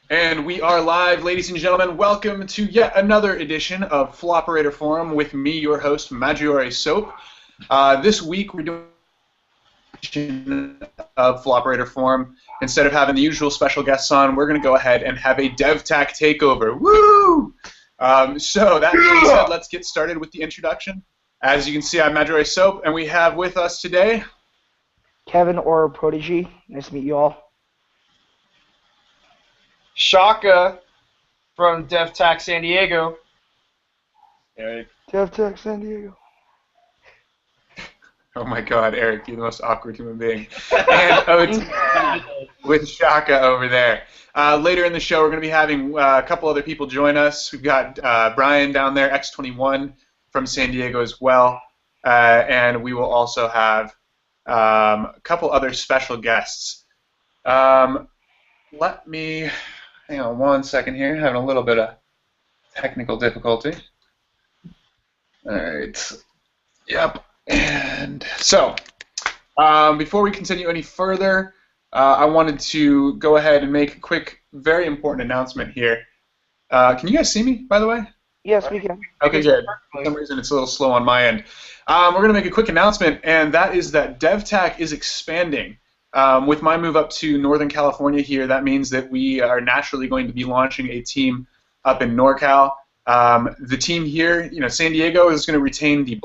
And we are live, ladies and gentlemen. Welcome to yet another edition of Floperator Forum with me, your host, Maggiore Soap. This week we're doing an edition of Floperator Forum. Instead of having the usual special guests on, we're going to go ahead and have a DEVTAC Takeover. Woo! So that being said, let's get started with the introduction. As you can see, I'm Maggiore Soap, and we have with us today Kevin or Prodigy. Nice to meet you all. Shaka from DEVTAC San Diego. Eric. DEVTAC San Diego. Oh my God, Eric, you're the most awkward human being. And OT with Shaka over there. Later in the show, we're going to be having a couple other people join us. We've got Brian down there, X21 from San Diego as well. And we will also have a couple other special guests. Let me... Hang on one second here. Having a little bit of technical difficulty. All right. Yep. And so, before we continue any further, I wanted to go ahead and make a quick, very important announcement here. Can you guys see me, by the way? Yes, we can. Okay, good. For some reason, it's a little slow on my end. We're going to make a quick announcement, and that is that DEVTAC is expanding. With my move up to Northern California here, that means that we are naturally going to be launching a team up in NorCal. The team here, San Diego is going to retain the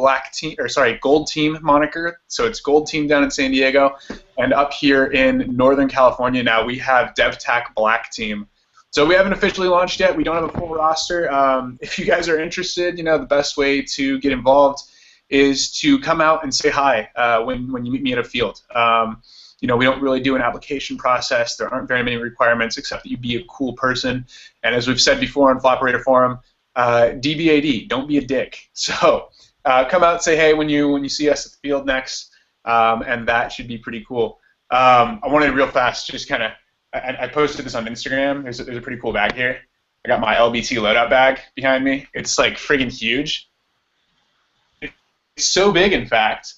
gold team moniker. So it's gold team down in San Diego, and up here in Northern California now we have DEVTAC Black Team. So we haven't officially launched yet. We don't have a full roster. If you guys are interested, the best way to get involved is to come out and say hi when you meet me at a field. We don't really do an application process. There aren't very many requirements except that you be a cool person. And as we've said before on Floperator Forum, DBAD, don't be a dick. So come out and say hey when you see us at the field next, and that should be pretty cool. I wanted real fast, just kind of, I posted this on Instagram. There's a pretty cool bag here. I got my LBT loadout bag behind me. It's like friggin' huge. It's so big, in fact.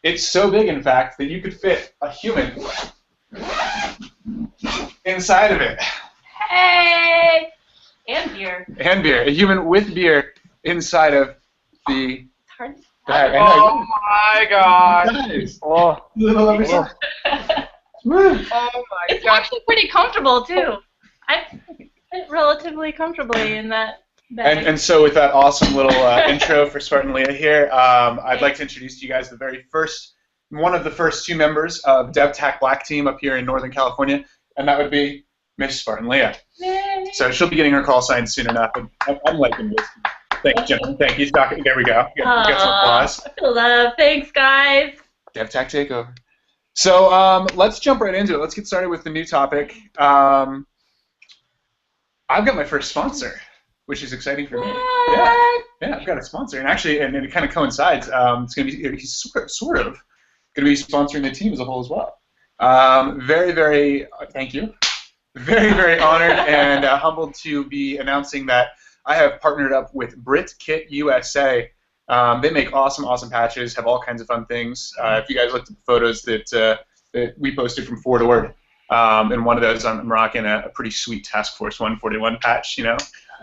It's so big, in fact, that you could fit a human inside of it. Hey! And beer. And beer. A human with beer inside of the It's hard. bag. Oh my god. Guys. Oh, Little over oh. Oh my It's god. actually pretty comfortable, too. I fit relatively comfortably in that bag. And so with that awesome little intro for Spartan Leah here, I'd like to introduce to you guys one of the first two members of DEVTAC Black Team up here in Northern California, and that would be Miss Spartan Leah. Yay. So she'll be getting her call sign soon enough. I'm liking this. Thank you, gentlemen. Thank you. There we go. We got some applause. I feel love. Thanks, guys. DEVTAC Takeover. So let's jump right into it. Let's get started with the new topic. I've got my first sponsor, which is exciting for me. What? Yeah, I've got a sponsor, and actually, and it kind of coincides. It's going to be he's sort of going to be sponsoring the team as a whole as well. Very, very thank you. Very, very honored and humbled to be announcing that I have partnered up with Brit Kit USA. They make awesome patches, have all kinds of fun things. If you guys looked at the photos that we posted from Forward, in one of those I'm rocking a pretty sweet Task Force 141 patch.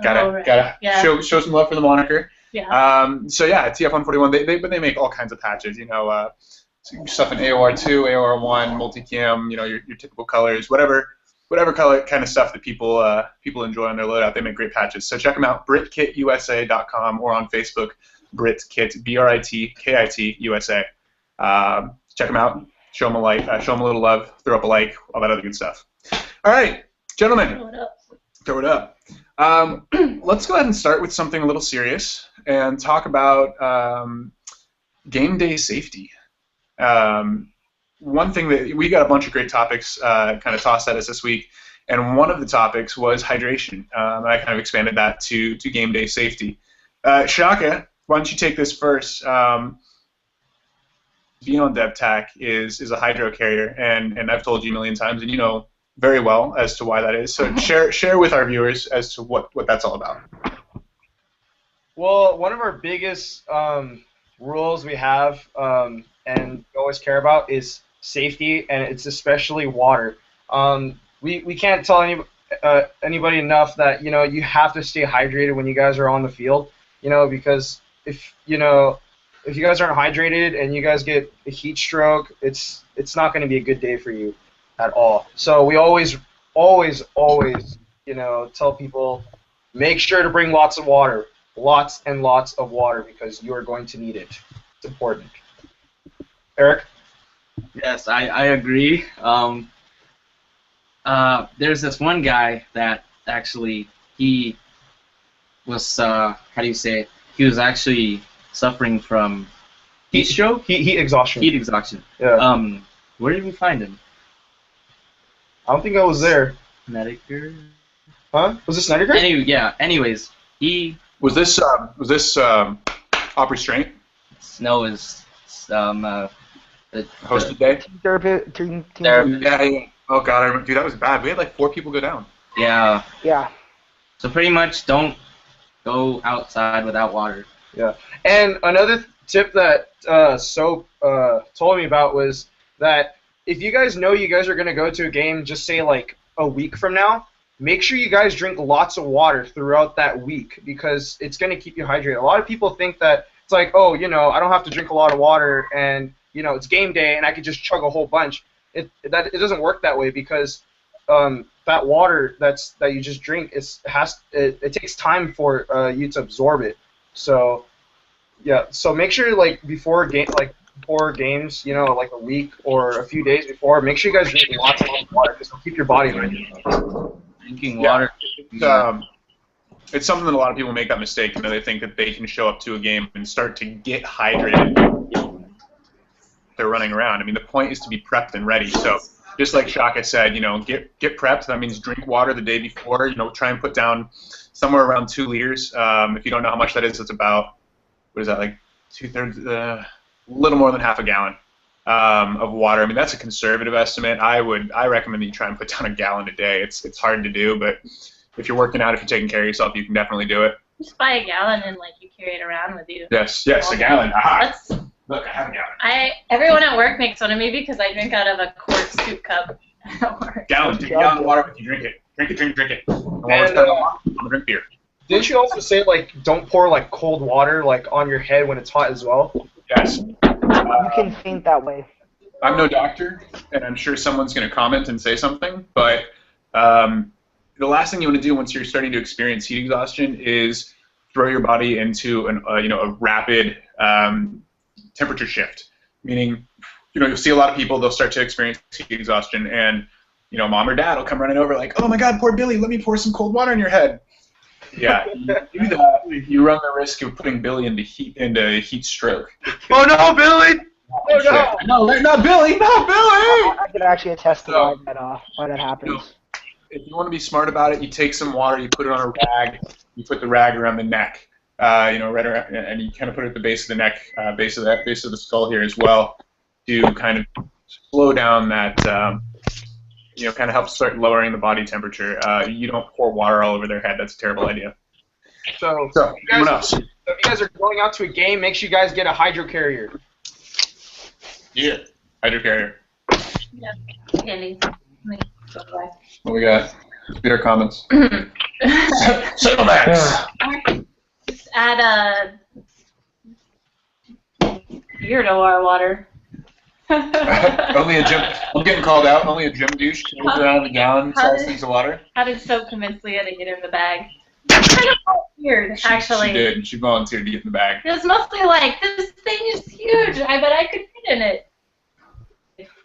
Gotta Yeah. show some love for the moniker. Yeah. So yeah, TF141. They make all kinds of patches. Stuff in AOR2, AOR1, multicam. Your typical colors, whatever color kind of stuff that people enjoy on their loadout. They make great patches. So check them out, BritKitUSA.com, or on Facebook, BritKit, BRITKIT USA. Check them out. Show them a like. Show them a little love. Throw up a like. All that other good stuff. All right, gentlemen. Throw it up. Let's go ahead and start with something a little serious and talk about game day safety. One thing that we got a bunch of great topics kind of tossed at us this week, and one of the topics was hydration. And I kind of expanded that to game day safety. Shaka, why don't you take this first? Being on DEVTAC is a hydro carrier, and I've told you a million times, and you know very well as to why that is. So share with our viewers as to what that's all about. Well, one of our biggest rules we have and always care about is safety, and it's especially water. We can't tell anybody enough that you have to stay hydrated when you guys are on the field. Because if you guys aren't hydrated and you guys get a heat stroke, it's not going to be a good day for you at all. So we always tell people, make sure to bring lots of water, lots and lots of water, because you are going to need it. It's important. Eric? Yes, I agree. There's this one guy that actually he was how do you say it? He was actually suffering from heat stroke. Heat exhaustion. Heat exhaustion. Yeah. Where did we find him? I don't think I was there. Medicare. Huh? Was this Snyder? Anyways, he Was this op restraint no is hosted day? Team Therapy. Yeah. Oh god, I remember. Dude, that was bad. We had like 4 people go down. Yeah. Yeah. So pretty much don't go outside without water. Yeah. And another tip that Soap told me about was that if you guys know you guys are going to go to a game, just say like a week from now, make sure you guys drink lots of water throughout that week, because it's going to keep you hydrated. A lot of people think that it's like, oh, I don't have to drink a lot of water and, it's game day and I could just chug a whole bunch. It doesn't work that way, because that water that you just drink it takes time for you to absorb it. So yeah, so make sure like before games, like a week or a few days before, make sure you guys drink lots of water, because it'll keep your body hydrated. Drinking water. It's something that a lot of people make that mistake. They think that they can show up to a game and start to get hydrated. They're running around. I mean, the point is to be prepped and ready. So just like Shaka said, get prepped. That means drink water the day before. Try and put down somewhere around 2 liters. If you don't know how much that is, it's about, what is that, like 2/3, a little more than half a gallon of water. I mean, that's a conservative estimate. I recommend that you try and put down a gallon a day. It's hard to do, but if you're working out, if you're taking care of yourself, you can definitely do it. Just buy a gallon and you carry it around with you. Yes, a gallon. Look, I have a gallon. Everyone at work makes fun of me because I drink out of a quart scoop cup at work. Gallon, take a gallon of water with you. Drink it. Drink it. And while it's done, I'm gonna drink beer. Didn't you also say don't pour cold water on your head when it's hot as well? Yes. You can faint that way. I'm no doctor, and I'm sure someone's gonna comment and say something, but the last thing you want to do once you're starting to experience heat exhaustion is throw your body into a rapid temperature shift. Meaning, you'll see a lot of people, they'll start to experience heat exhaustion, and mom or dad will come running over like, oh my god, poor Billy, let me pour some cold water on your head. Yeah, you do that, you run the risk of putting Billy into heat stroke. Oh no, Billy! Oh no! No, not Billy! Not Billy! I can actually attest to why that happens. If you want to be smart about it, you take some water, you put it on a rag, you put the rag around the neck, right around, and you kind of put it at the base of the neck, base of the skull here as well, to kind of slow down that, kind of help start lowering the body temperature. You don't pour water all over their head. That's a terrible idea. So anyone else? If you guys are going out to a game, make sure you guys get a hydro carrier. Yeah, hydro carrier. Yeah, Andy. What we got? Read our comments. Settlements. Just add a beer to our water. Only a gym. I'm getting called out. Only a gym douche carries around a gallon size things of water. How did Soap convince Leah to get in the bag? That's kind of weird, actually. She did. She volunteered to get in the bag. It was mostly this thing is huge. I bet I could fit in it.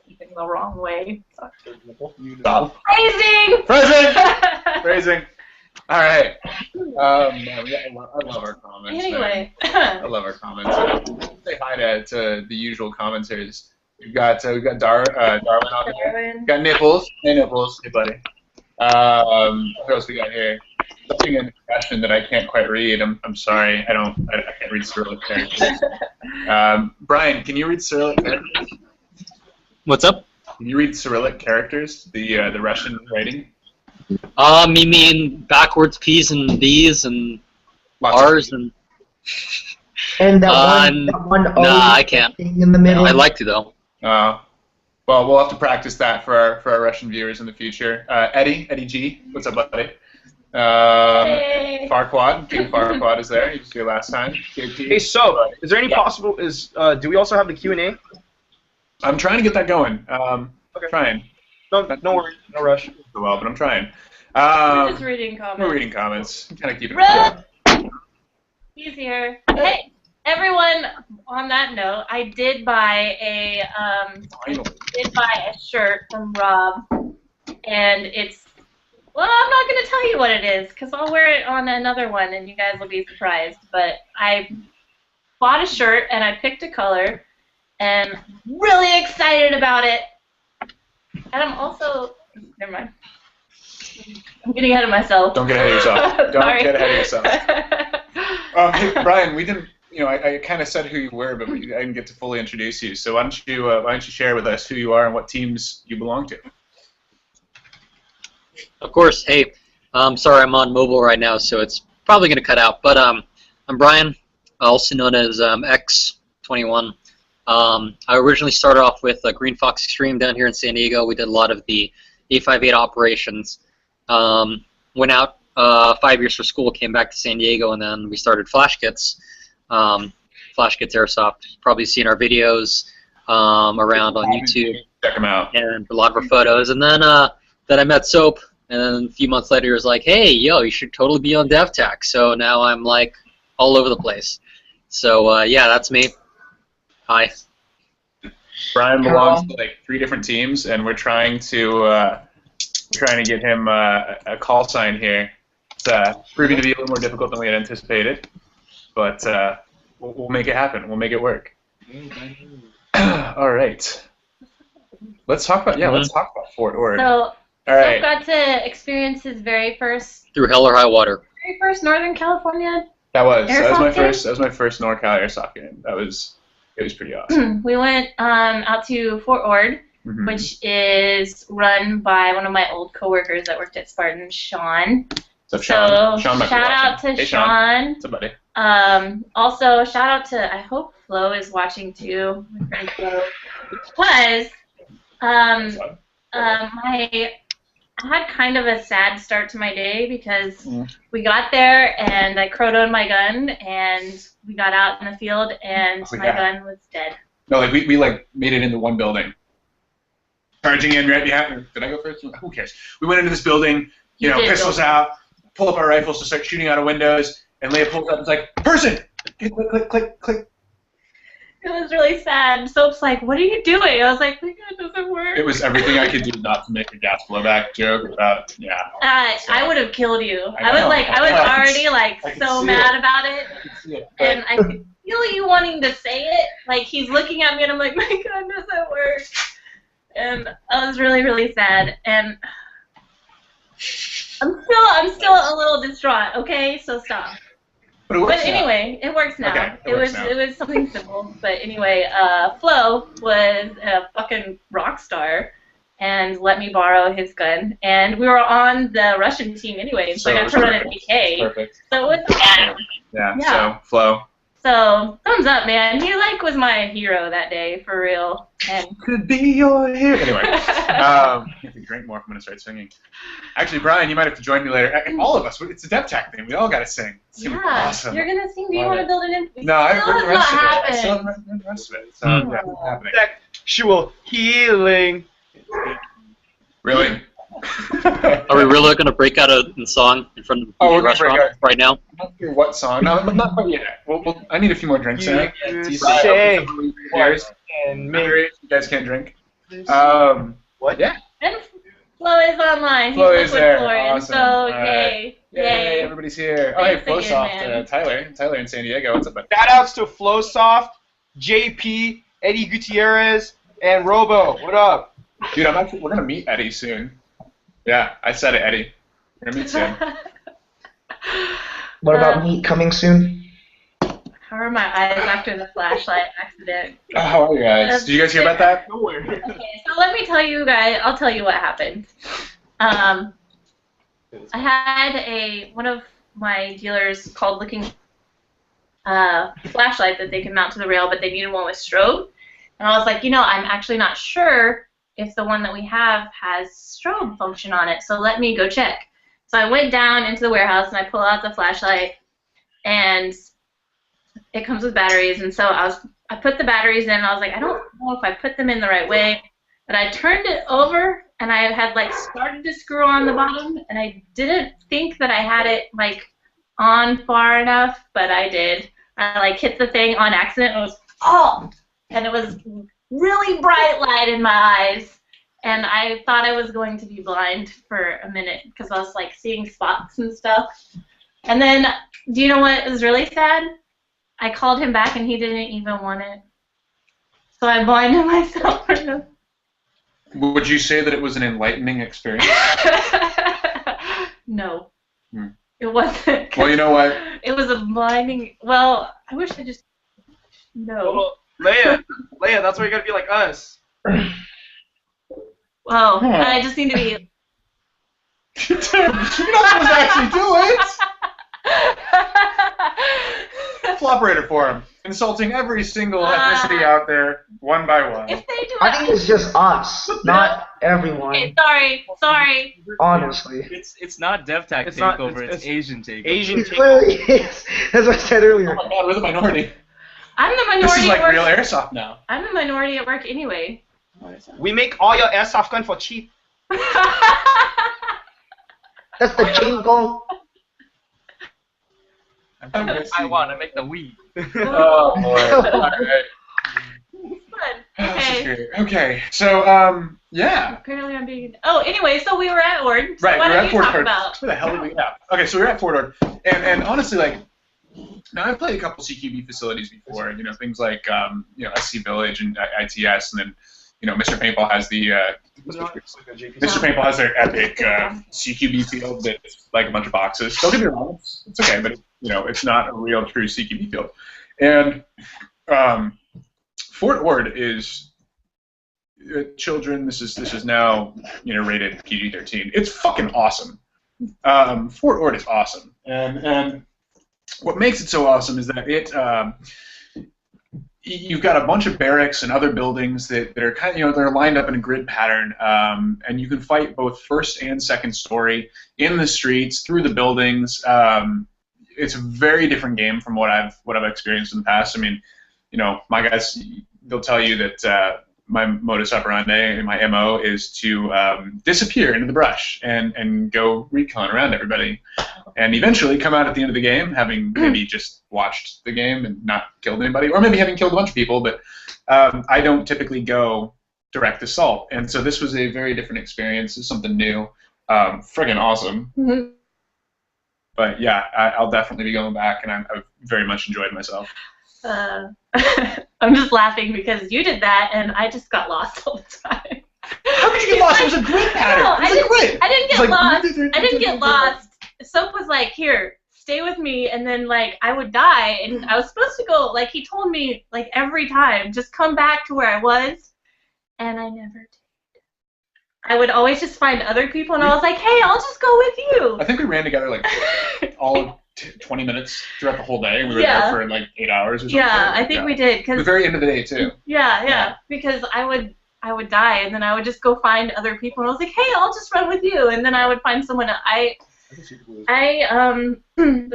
Keeping the wrong way. Stop. Phrasing! Phrasing. All right. I love our comments. Anyway. I love our comments. Say hi to the usual commenters. We've got Darwin on there. We've got Nipples. Hey Nipples. Hey buddy. What else we got here? Something in the question that I can't quite read. I'm sorry. I can't read Cyrillic characters. Brian, can you read Cyrillic characters? What's up? Can you read Cyrillic characters? The Russian writing? You mean backwards P's and B's and R's and. And that one O I can't. thing in the middle. I'd like to though. Well, Well, we'll have to practice that for our Russian viewers in the future. Eddie G, what's up, buddy? Hey. Farquad, King Farquad is there. He was here last time. Hey, so is there any possible? Do we also have the Q&A? I'm trying to get that going. Okay. Trying. No worries, no rush. Well, but I'm trying. We're just reading comments. We're reading comments. Kind of keep it. He's here. Hey, everyone. On that note, I did buy a shirt from Rob, and it's. Well, I'm not going to tell you what it is, because I'll wear it on another one, and you guys will be surprised. But I bought a shirt, and I picked a color, and I'm really excited about it. And I'm also... Never mind. I'm getting ahead of myself. Don't get ahead of yourself. Don't get ahead of yourself. Hey, Brian, we didn't... I kind of said who you were, but I didn't get to fully introduce you. So why don't you share with us who you are and what teams you belong to? Of course. Hey, sorry I'm on mobile right now, so it's probably going to cut out. But I'm Brian, also known as X21. I originally started off with Green Fox Extreme down here in San Diego. We did a lot of the 858 operations. Went out 5 years for school, came back to San Diego, and then we started Flash Kits. Flash Kits Airsoft. You've probably seen our videos around on YouTube. Check them out. And a lot of our photos. And then I met Soap. And then a few months later, he was like, hey, yo, you should totally be on DEVTAC. So now I'm, like, all over the place. So, yeah, that's me. Hi. Brian belongs to, like, 3 different teams, and we're trying to get him a call sign here. It's proving to be a little more difficult than we had anticipated. But we'll make it happen. We'll make it work. All right. Let's talk about Fort Ord. So, all right. Soap got to experience his very first Through hell or high water. Northern California. That was my game? first. That was my first NorCal Airsoft game. It was pretty awesome. We went out to Fort Ord, which is run by one of my old coworkers that worked at Spartan, Sean. What's up, Sean? So Sean shout out to hey, Sean. What's up, buddy? Also shout out to, I hope Flo is watching too. My friend Flo, because I had kind of a sad start to my day because we got there and I crotoed my gun and we got out in the field and my gun was dead. No, like we like made it into one building. Charging in right behind. Did I go first? Who cares? We went into this building, pistols out, pull up our rifles to start shooting out of windows, and Leia pulls up and it's like, person! Click, click, click, click. It was really sad. Soap's like, what are you doing? I was like, my gun doesn't work. It was everything I could do not to make a gas blowback joke about, I would have killed you. I was already so mad about it. And I could feel you wanting to say it. Like, he's looking at me and I'm like, my gun doesn't work. And I was really, really sad. And I'm still a little distraught, okay? So stop. But anyway, it works now. Okay, it was something simple. But anyway, Flo was a fucking rock star and let me borrow his gun. And we were on the Russian team anyway, so I got to run a PK. Perfect. So it was awesome. Yeah, Yeah. so Flo. So thumbs up, man. He was my hero that day, for real. And could be your hero. Anyway, I have to drink more if I'm gonna start singing. Actually, Brian, you might have to join me later. All of us. It's a DEVTAC thing. We all gotta sing. It's gonna be awesome. You're gonna sing. Do you want to build it in? No, I heard the rest of it. I still haven't heard the rest of it. So yeah, it's happening. Sexual healing. Really? Are we really going to break out in song in front of the restaurant right now? I'm not sure what song. No, not quite yet. I need a few more drinks. You guys can't drink. What? Yeah. And Flo is online. Flo is there. Florian, Awesome. So Yay! Everybody's here. Oh, hey, Flowsoft. Tyler in San Diego. What's up, buddy? Shout outs to Flowsoft, JP, Eddie Gutierrez, and Robo. What up? Dude, we're gonna meet Eddie soon. Yeah, I said it, Eddie. We're gonna meet soon. What about meat coming soon? How are my eyes after the flashlight accident? Oh, how are you guys? Did you guys hear about that? Okay, so let me tell you guys. I'll tell you what happened. I had one of my dealers called looking flashlight that they could mount to the rail, but they needed one with strobe. And I was like, I'm actually not sure if the one that we have has strobe function on it. So let me go check. So I went down into the warehouse and I pull out the flashlight, and it comes with batteries. And so I put the batteries in, and I was like, I don't know if I put them in the right way. But I turned it over, and I had like started to screw on the bottom, and I didn't think that I had it like on far enough, but I did. I like hit the thing on accident. It was and it was really bright light in my eyes, and I thought I was going to be blind for a minute because I was like seeing spots and stuff. And then, do you know what was really sad? I called him back, and he didn't even want it. So I blinded myself for him. Would you say that it was an enlightening experience? No. Hmm. It wasn't. Well, you know what? It was a blinding. Well, I wish I just. No. Well, Leia, that's why you gotta be like us. Well, I just need to be. You're not supposed to actually do it! Floperator Forum, insulting every single ethnicity out there, one by one. If they do I think it's just us, not everyone. Okay, sorry. Honestly. It's not DEVTAC It's not- Takeover, it's it's Asian Takeover. Asian It takeover. clearly is. That's what I said earlier. Oh my god, we're the minority. I'm the minority This is like at work. real airsoft now. I'm the minority at work anyway. We make all your airsoft gun for cheap. That's the jingle. I want to make the Wii. Oh, Lord. Alright. Fun. Okay. Okay, so, yeah. Apparently I'm being. Oh, anyway, so we were at Ord. So Right, what we were did at you Fort talk Ord. about? Where the hell did we have? Okay, so we were at Fort Ord, and honestly, like, now I've played a couple CQB facilities before, you know, things like, you know, SC Village and ITS, and then, you know, Mr. Paintball has the, Mr. Paintball has their epic CQB field that's like a bunch of boxes. Don't get me wrong, it's okay, but, you know, it's not a real true CQB field. And Fort Ord is children. This is now, you know, rated PG-13. It's fucking awesome. Fort Ord is awesome, and what makes it so awesome is that it you've got a bunch of barracks and other buildings that are kind of, you know, they're lined up in a grid pattern, and you can fight both first and second story in the streets, through the buildings. It's a very different game from what I've experienced in the past. I mean, you know, my guys, they'll tell you that my modus operandi and my MO is to disappear into the brush and go recon around everybody, and eventually come out at the end of the game having maybe just watched the game and not killed anybody, or maybe having killed a bunch of people, but I don't typically go direct assault. And so this was a very different experience. It's something new. Friggin' awesome. Mm-hmm. But yeah, I'll definitely be going back, and I've very much enjoyed myself. I'm just laughing because you did that, and I just got lost all the time. How could you get lost? It was a grid pattern. No, It was a grid. I didn't It's get like- lost. I didn't get lost. Soap was like, here, stay with me, and then like I would die, and I was supposed to go. Like he told me, like every time, just come back to where I was, and I never did. I would always just find other people, and I was like, hey, I'll just go with you. I think we ran together like all of 20 minutes throughout the whole day, and we were Yeah. there for like 8 hours or something. Yeah, I think we did, The cause very end of the day too. yeah, because I would die, and then I would just go find other people, and I was like, hey, I'll just run with you, and then I would find someone. That's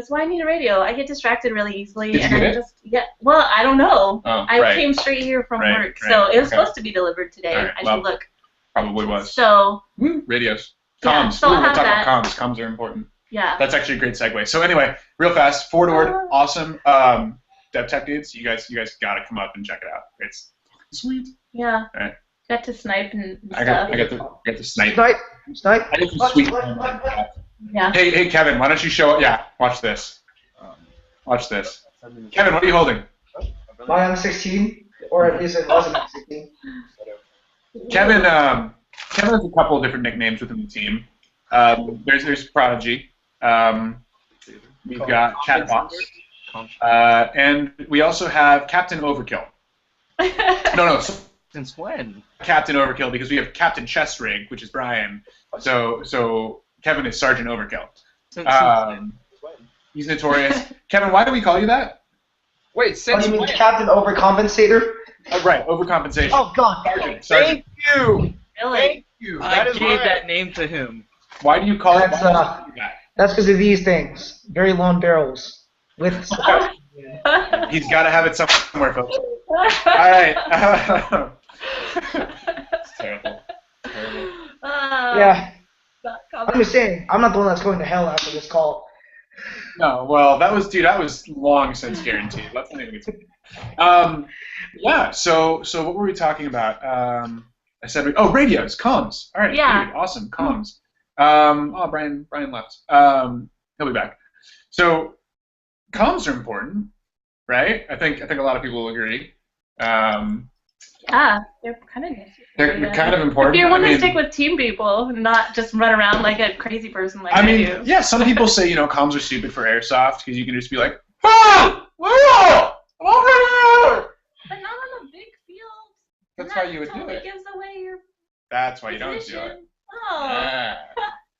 why I need a radio. I get distracted really easily, Did you and get I it? just well, I don't know. Oh, I right. came straight here from Right, work, right, so it was okay. supposed to be delivered today. All right, I well, should look. Probably was. So Radios. Yeah, Comms. so Ooh, I'll we'll have talk that. about comms. Comms are important. yeah. That's actually a great segue. So anyway, real fast, Fort Ord, awesome. DevTech dudes, you guys gotta come up and check it out. It's sweet. Yeah. Alright. Got to snipe and I stuff. got the snipe. Snipe. I did some sweet. Yeah. Hey Kevin, why don't you show? Yeah, watch this. Watch this. Kevin, what are you holding? My M16, or at least it was an M16. Kevin has a couple of different nicknames within the team. There's Prodigy. We've got Chatbox. And we also have Captain Overkill. No, Since when? Captain Overkill, because we have Captain Chest Rig, which is Brian. So Kevin is Sergeant Overkill. Since when? He's notorious. Kevin, why do we call you that? Wait, Oh, since you mean when? Captain Overcompensator? Right, overcompensation. Oh, God. Sergeant. Thank you. Really? Thank you. I That is gave right. that name to him. Why do you call it? That's because of these things. Very long barrels. With He's got to have it somewhere, folks. All right. It's terrible. Terrible. yeah. I'm just saying, I'm not the one that's going to hell after this call. No, well, that was long since guaranteed. Let's not even get to yeah, so what were we talking about? I said, radios, comms. All right, Yeah. dude, awesome, comms. Brian left. He'll be back. So, comms are important, right? I think a lot of people will agree. Yeah, they're kind of They're kind of important. If you want I to mean, stick with team people, not just run around like a crazy person like I do. yeah, some people say, comms are stupid for airsoft because you can just be like, ah, I'm over here. But not on a big field. That's how you would do It it. gives away your That's why you don't do position. it. Oh.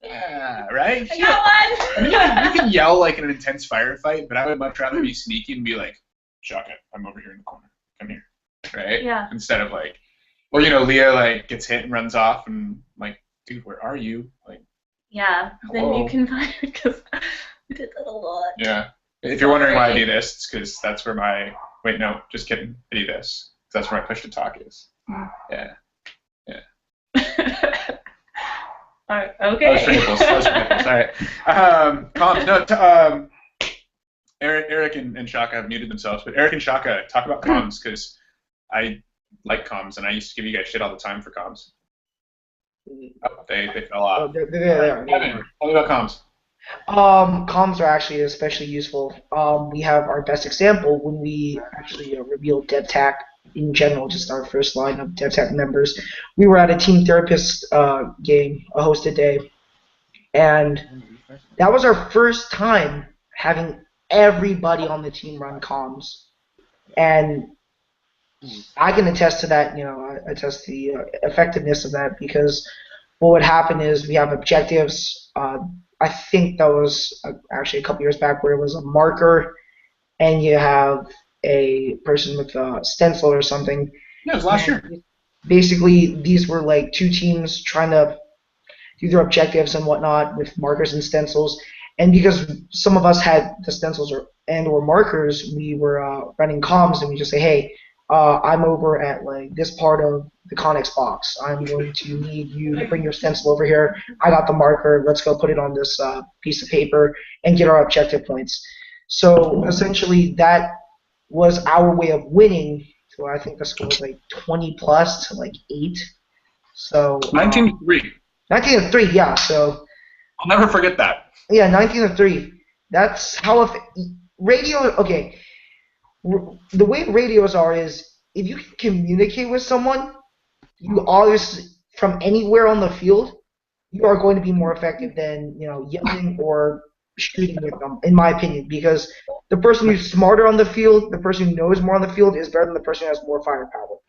Yeah, right? I got one. You can yell like in an intense firefight, but I would much rather be sneaky and be like, Shaka, I'm over here in the corner. Come here. Right? Yeah. Instead of like, Leah like gets hit and runs off and like, dude, where are you? Like, Yeah, then hello. you can find it because we did that a lot. Yeah. If you're wondering why I do this, it's because that's where my, wait, no, just kidding. I do this. That's where my push to talk is. Yeah. All right, That was okay. for nipples. All right. Comms, no, Eric and Shaka have muted themselves, but Eric and Shaka, talk about comms, because I like comms, and I used to give you guys shit all the time for comms. Oh, they fell Oh, off. they're there. Kevin, tell me about comms. Comms are actually especially useful. We have our best example when we actually revealed DEVTAC in general, just our first line of DEVTAC members. We were at a team therapist game, a hosted day, and that was our first time having everybody on the team run comms. And I can attest to that, I attest the effectiveness of that, because what would happen is we have objectives. I think that was actually a couple years back where it was a marker, and you have a person with a stencil or something. Yeah, it was last year. Basically, these were like two teams trying to do their objectives and whatnot with markers and stencils. And because some of us had the stencils or markers, we were running comms, and we just say, hey, I'm over at like this part of the Connex box. I'm going to need you to bring your stencil over here. I got the marker. Let's go put it on this piece of paper and get our objective points. So essentially, that was our way of winning. So I think the score was like 20 plus to like 8. So 19-3. 19-3, yeah. So I'll never forget that. yeah, 19-3. That's how radio. Okay. The way radios are is if you can communicate with someone, you always from anywhere on the field, you are going to be more effective than yelling or shooting with them, in my opinion. Because the person who's smarter on the field, the person who knows more on the field, is better than the person who has more firepower.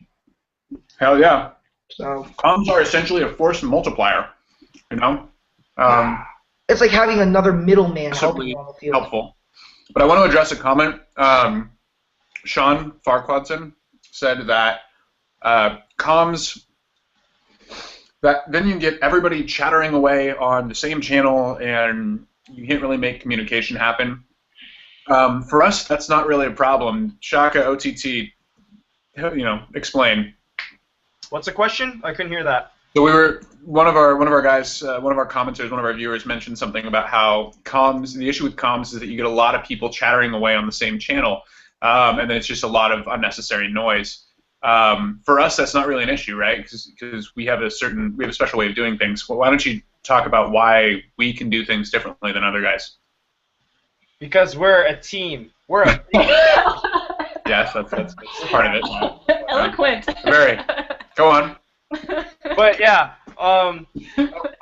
Hell yeah. So Comms are essentially a force multiplier. It's like having another middleman helping you on the field. Helpful. But I want to address a comment. Sean Farquadson said that comms, that then you get everybody chattering away on the same channel and you can't really make communication happen. For us, that's not really a problem. Shaka, OTT, explain. What's the question? I couldn't hear that. So one of our guys, one of our commenters, one of our viewers mentioned something about how comms. The issue with comms is that you get a lot of people chattering away on the same channel, and then it's just a lot of unnecessary noise. For us, that's not really an issue, right? Because we have a special way of doing things. Well, why don't you talk about why we can do things differently than other guys? Because we're a team. We're a team. Yes, that's part of it. Eloquent. Very. Go on. But yeah, I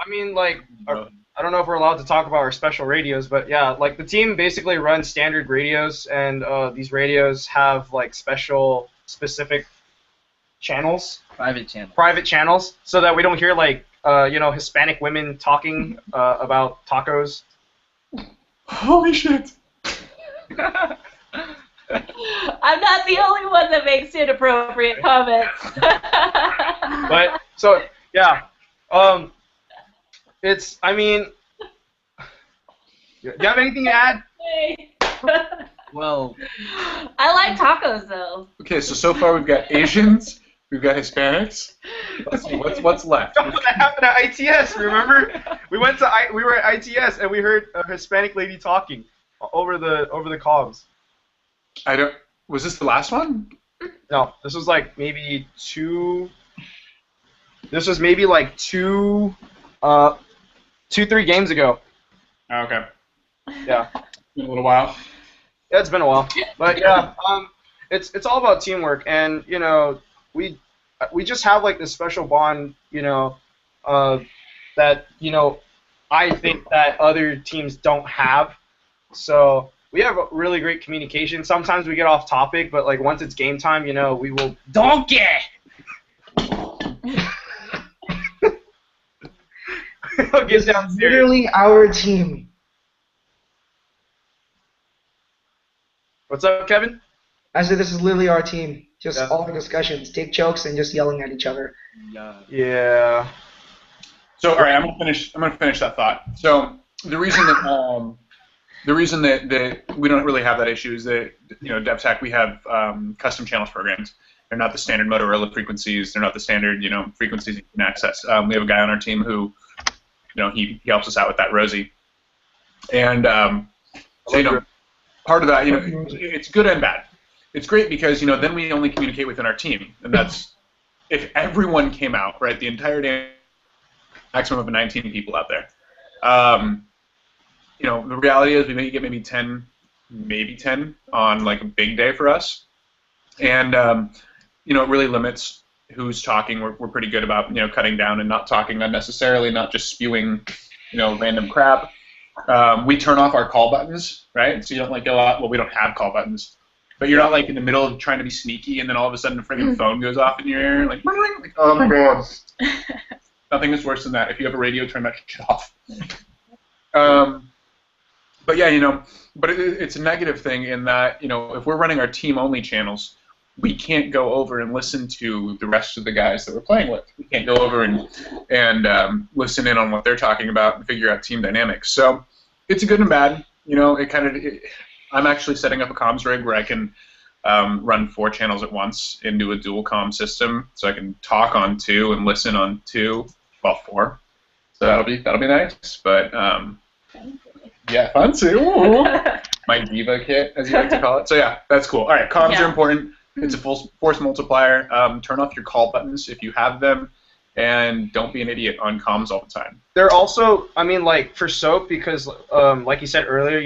mean, like, I don't know if we're allowed to talk about our special radios, but yeah, like the team basically runs standard radios, and these radios have like specific channels, private channels, so that we don't hear like Hispanic women talking about tacos. Holy shit. I'm not the only one that makes inappropriate comments. But so Yeah. It's. I mean. Do you have anything to add? Well, I like tacos though. Okay, so far we've got Asians, we've got Hispanics. Let's see, what's left? That happened at ITS. Remember? We were at ITS and we heard a Hispanic lady talking over the comms. Was this the last one? No, this was like maybe two. This was maybe like 3 games ago. Oh, okay. Yeah. Been a little while. Yeah, it's been a while, but yeah, it's all about teamwork, and you know, we just have like this special bond, you know, that you know, I think that other teams don't have. So we have a really great communication. Sometimes we get off topic, but like once it's game time, you know, we will donkey. We'll get down serious. Literally our team. What's up, Kevin? I said this is literally our team. Just Yeah. all the discussions, take jokes, and just yelling at each other. Yeah. So all right, I'm gonna finish that thought. So the reason that we don't really have that issue is that DevTac, we have custom channels programs. They're not the standard Motorola frequencies. They're not the standard frequencies you can access. We have a guy on our team who he helps us out with that, Rosie, and so part of that it's good and bad. It's great because then we only communicate within our team, and that's if everyone came out, right, the entire day, maximum of 19 people out there. The reality is we may get maybe 10 on like a big day for us, and it really limits who's talking. We're pretty good about cutting down and not talking unnecessarily, not just spewing random crap. We turn off our call buttons, right? So you don't go out. Well, we don't have call buttons, but you're not like in the middle of trying to be sneaky, and then all of a sudden a freaking phone goes off in your ear, like oh my god. Nothing is worse than that. If you have a radio, turn that shit off. But yeah, but it's a negative thing in that if we're running our team-only channels, we can't go over and listen to the rest of the guys that we're playing with. We can't go over and listen in on what they're talking about and figure out team dynamics. So it's a good and bad. I'm actually setting up a comms rig where I can run 4 channels at once into a dual comm system, so I can talk on 2 and listen on 2, well 4. So that'll be nice. But yeah, fun too. My Diva kit, as you like to call it. So yeah, that's cool. All right, comms are important. It's a full force multiplier. Turn off your call buttons if you have them, and don't be an idiot on comms all the time. They're also, I mean, like for Soap, because like you said earlier,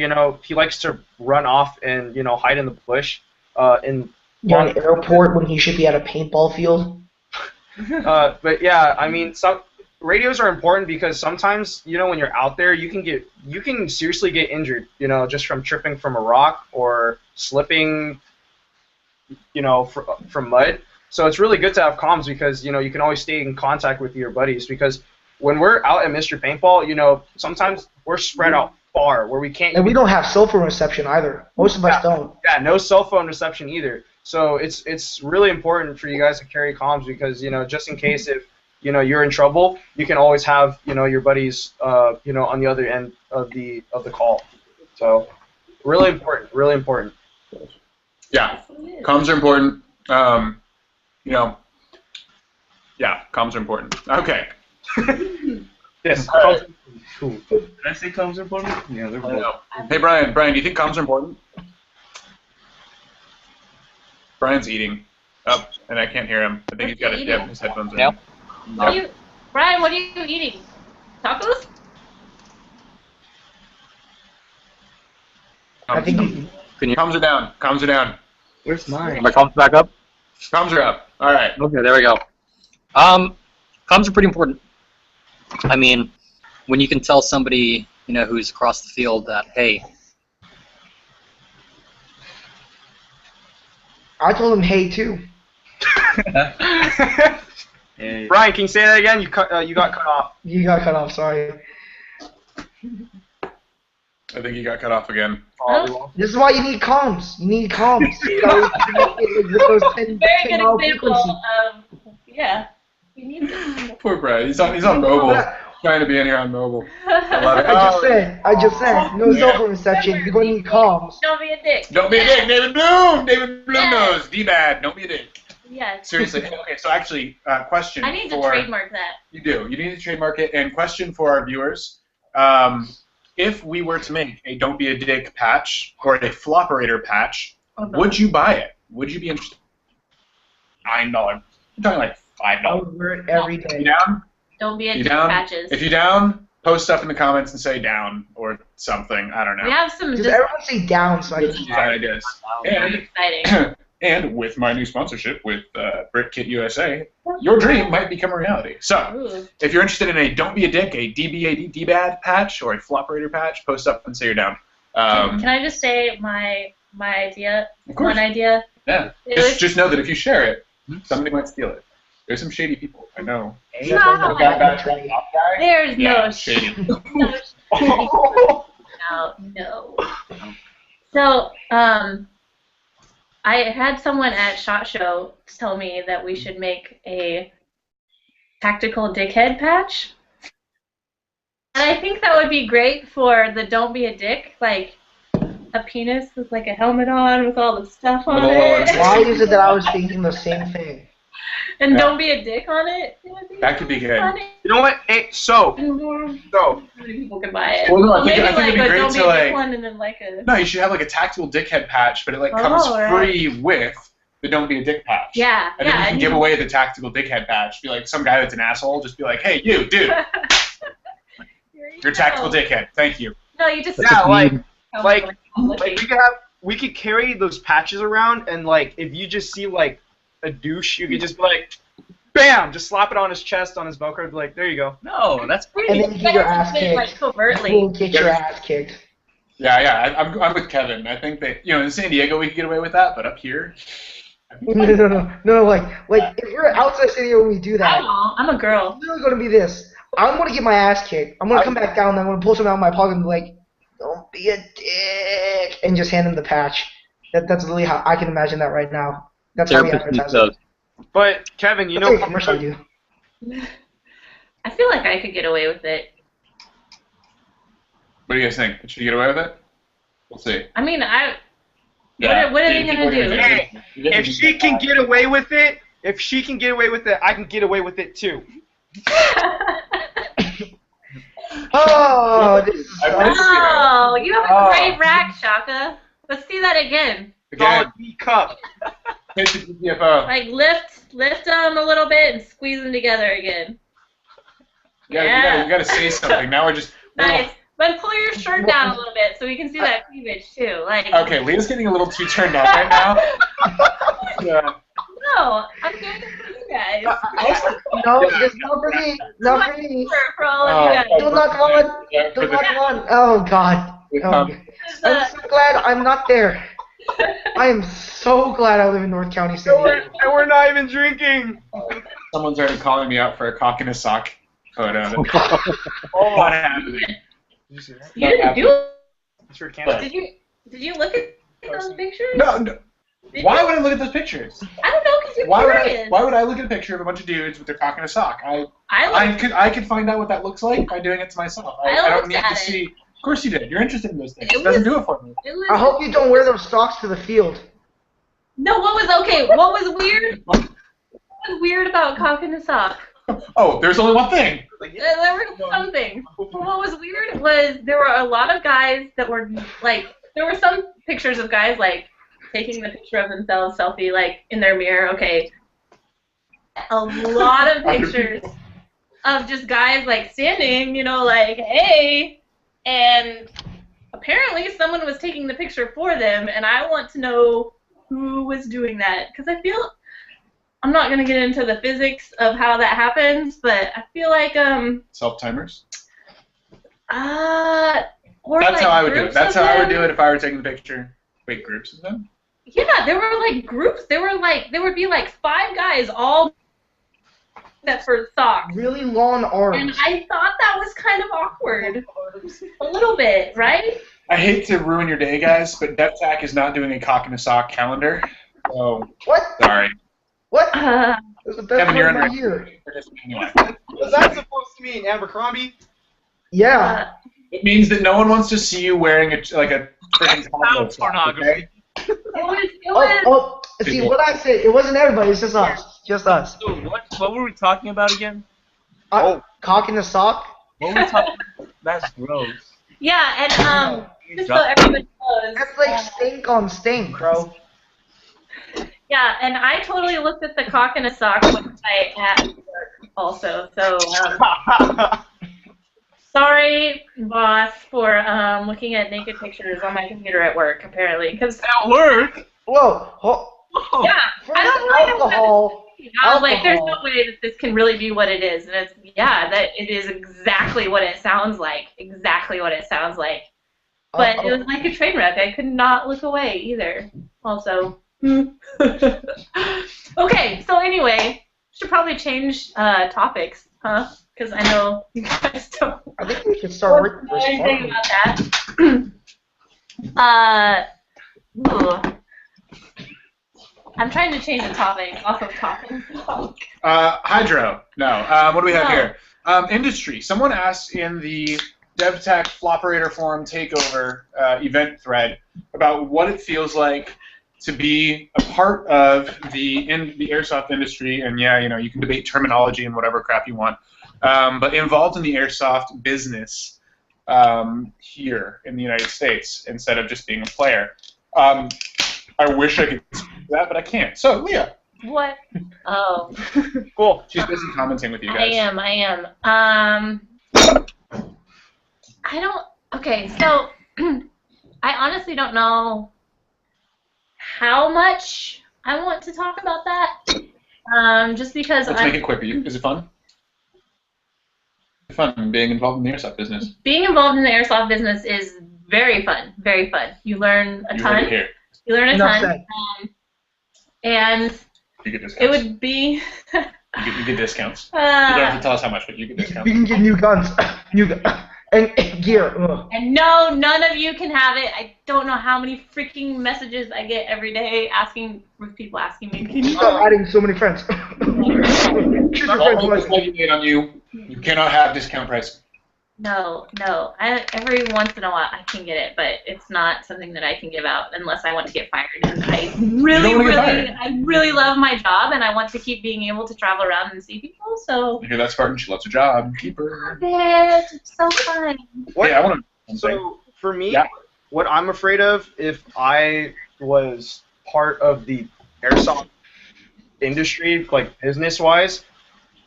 he likes to run off and hide in the bush. In an airport when he should be at a paintball field. But yeah, I mean, some radios are important because sometimes when you're out there, you can seriously get injured. Just from tripping from a rock or slipping. From mud. So it's really good to have comms because you can always stay in contact with your buddies, because when we're out at Mr. Paintball, sometimes we're spread out far where we can't. And we don't have cell phone reception either. Most of us don't. Yeah, no cell phone reception either. So it's really important for you guys to carry comms because just in case if you're in trouble, you can always have your buddies on the other end of the call. So really important. Yeah, comms are important. Yeah, comms are important. Okay. Yes. Right. did I say comms are important? Yeah, they're both. Hey, Brian, do you think comms are important? Brian's eating. Oh, and I can't hear him. I think he's got his headphones in. Yep. Brian, what are you eating? Tacos? I think Comms are down. Comms are down. Where's mine? My comms back up? Comms are up. All right. Okay, there we go. Comms are pretty important. I mean, when you can tell somebody, who's across the field that, hey. I told him hey too. Hey. Brian, can you say that again? You got cut off. You got cut off, sorry. I think he got cut off again. Oh, This is why you need comms. You need comms. You know, with those 10 Very good mile example frequencies. of, yeah, you need Poor Brad. He's on mobile. Trying to be in here on mobile. I love it. I just said, no cell phone reception. You're going to need comms. Don't be a dick. Don't be a dick, David Bloom. David Bloom knows. D-bad. Don't be a dick. Yes. Seriously. Okay. So actually, question. I need to trademark that. You do. You need to trademark it. And question for our viewers: if we were to make a "Don't Be a Dick" patch or a Floperator patch, would you buy it? Would you be interested? $9. I'm talking like $5. I would wear it every day. You down? Don't be a You dick down? patches. If you down, post stuff in the comments and say down or something. I don't know. We have some Does everyone say down so I can Design ideas. very And, exciting. and with my new sponsorship with BrickKit USA, your dream might become a reality. So, Ooh. if you're interested in a Don't Be a Dick, a DBAD patch, or a Floperator patch, post up and say you're down. Can I just say my idea? Of course. One idea. Yeah. Just know that if you share it, somebody might steal it. There's some shady people. I know. No. That guy. There's Yeah, no shady. No. So, I had someone at SHOT Show tell me that we should make a tactical dickhead patch. And I think that would be great for the Don't Be a Dick, like a penis with like a helmet on with all the stuff on it. Why is it that I was thinking the same thing? And Don't Be a Dick on it. That could be good. Funny. You know what? Hey, so How many people could buy it? Well, no, I think Maybe it'd like be a great Don't Be to, a like- Dick one and then like a... No, you should have like a tactical dickhead patch, but it like comes free with the Don't Be a Dick patch. Yeah, And then yeah. you can give away the tactical dickhead patch. Be like some guy that's an asshole. Just be like, hey, you, dude, you're a tactical dickhead. Thank you. No, you just... Yeah, like Like, we could carry those patches around, and like if you just see like a douche, you could just be like, bam, just slap it on his chest, on his belt card, be like, there you go. No, that's And then you get your ass kicked. like covertly. You'll get your ass kicked. Yeah, I'm with Kevin. I think that in San Diego we could get away with that, but up here, No, like if you're outside San Diego when we do I that, don't know. I'm a girl. it's literally going to be this. I'm going to get my ass kicked. I'm going to come back down, and I'm going to pull something out of my pocket and be like, don't be a dick, and just hand him the patch. That's really how I can imagine that right now. That's how we advertise it. But Kevin, you That's know, like a commercial I do. I feel like I could get away with it. what do you guys think? Should you get away with it? We'll see. I mean, what are Yeah. they gonna do? Hey, if she can get away with it, I can get away with it too. Oh, this is Oh, you have a great rack, Shaka. Let's see that again. Again, Solid B cup. hit the GTFO. Like lift them a little bit and squeeze them together again. You gotta say something. Now we're just. Nice. But pull your shirt down a little bit so we can see that cleavage too. Like. Okay, Leah's getting a little too turned on right now. Yeah. No, I'm doing it for you guys. no, it's not for me. Not for me. For all of you guys. Do not run. Do not run. Oh God. Oh. This is, I'm so glad I'm not there. I am so glad I live in North County, San Diego. And we're not even drinking. Someone's already calling me out for a cock in a sock photo. Oh, Not happening. did you see that? you didn't do it? Sure can. Did you look at those pictures? No. Did Why you? would I look at those pictures? I don't know, because you're Why curious. would I look at a picture of a bunch of dudes with their cock in a sock? I could find out what that looks like by doing it to myself. I don't looked need at to it. see. Of course you did. You're interested in those things. It It doesn't was- do it for me. It was, I hope you don't wear those socks to the field. No, what was weird? What was weird about cock in a sock? Oh, there's only one thing. There were some things. But what was weird was there were a lot of guys that were like, there were some pictures of guys like taking the picture of themselves, selfie, like in their mirror, okay. A lot of pictures of just guys like standing, like, hey, and apparently someone was taking the picture for them, and I want to know who was doing that, because I feel, I'm not going to get into the physics of how that happens, but I feel like, Self-timers. or That's like how I would do it. groups That's of how I would them. do it if I were taking the picture. Wait, groups of them? Yeah, there were like groups. There would be like 5 guys all except for socks. Really long arms. And I thought that was kind of awkward. A little bit, right? I hate to ruin your day, guys, but DEVTAC is not doing a cock in a sock calendar. So What? sorry. What? It was the best Kevin, part you're of my under. year. What's that supposed to mean, Abercrombie? Yeah. It means that no one wants to see you wearing a freaking combo top, pornography. okay? It was. See what I said. It wasn't everybody. It's just us. Just us. So what were we talking about again? Cock in the sock. What were we talking about? That's gross. Yeah, and just so everybody knows. That's like stink on stink, bro. Yeah, and I totally looked at the cock in a sock website at work also. So sorry, boss, for looking at naked pictures on my computer at work. Apparently, because At work? Whoa. yeah, I don't really know. Alcohol. I was like, there's no way that this can really be what it is. And it's, that it is exactly what it sounds like. Exactly what it sounds like. But it was like a train wreck. I could not look away either. Also. Okay, so anyway, should probably change topics, huh? Because I know you guys don't. I think we should start with anything about that. Ooh. I'm trying to change the topic off of topic. Hydro. No. What do we have here? Industry. Someone asked in the DEVTAC Floperator Forum Takeover event thread about what it feels like to be a part of the airsoft industry. And yeah, you can debate terminology and whatever crap you want, but involved in the airsoft business here in the United States instead of just being a player. I wish I could do that, but I can't. So, Leah. What? Oh. Cool. She's busy commenting with you guys. I am. I don't. Okay, so I honestly don't know how much I want to talk about that. Just because Let's make it quick. Is it fun? It's fun being involved in the airsoft business. Being involved in the airsoft business is very fun. Very fun. You learn a ton. You learn a ton. And you get discounts. it would be. You get discounts. You don't have to tell us how much, but you get discounts. You can get new guns. And gear. And no, none of you can have it. I don't know how many freaking messages I get every day with people asking me. Can you stop adding so many friends? All this money made on you. You cannot have discount price. No. Every once in a while I can get it, but it's not something that I can give out unless I want to get fired. And I really love my job, and I want to keep being able to travel around and see people. So. You hear that, Spartan? She loves her job. Keep her. It's so fun. Yeah, I want to. So for me, what I'm afraid of if I was part of the airsoft industry, like business-wise,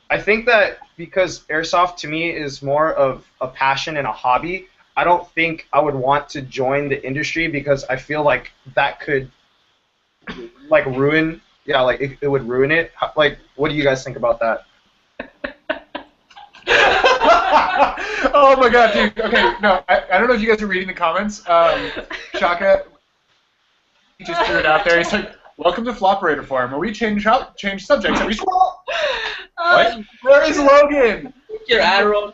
I think that because airsoft to me is more of a passion and a hobby, I don't think I would want to join the industry because I feel like that could like ruin, it would ruin it. Like, what do you guys think about that? Oh my god, dude. Okay, no, I don't know if you guys are reading the comments. Shaka, he just threw it out there. He's like, welcome to Floperator Forum, where we change subjects every scroll. What? Where is Logan? Your Adderall.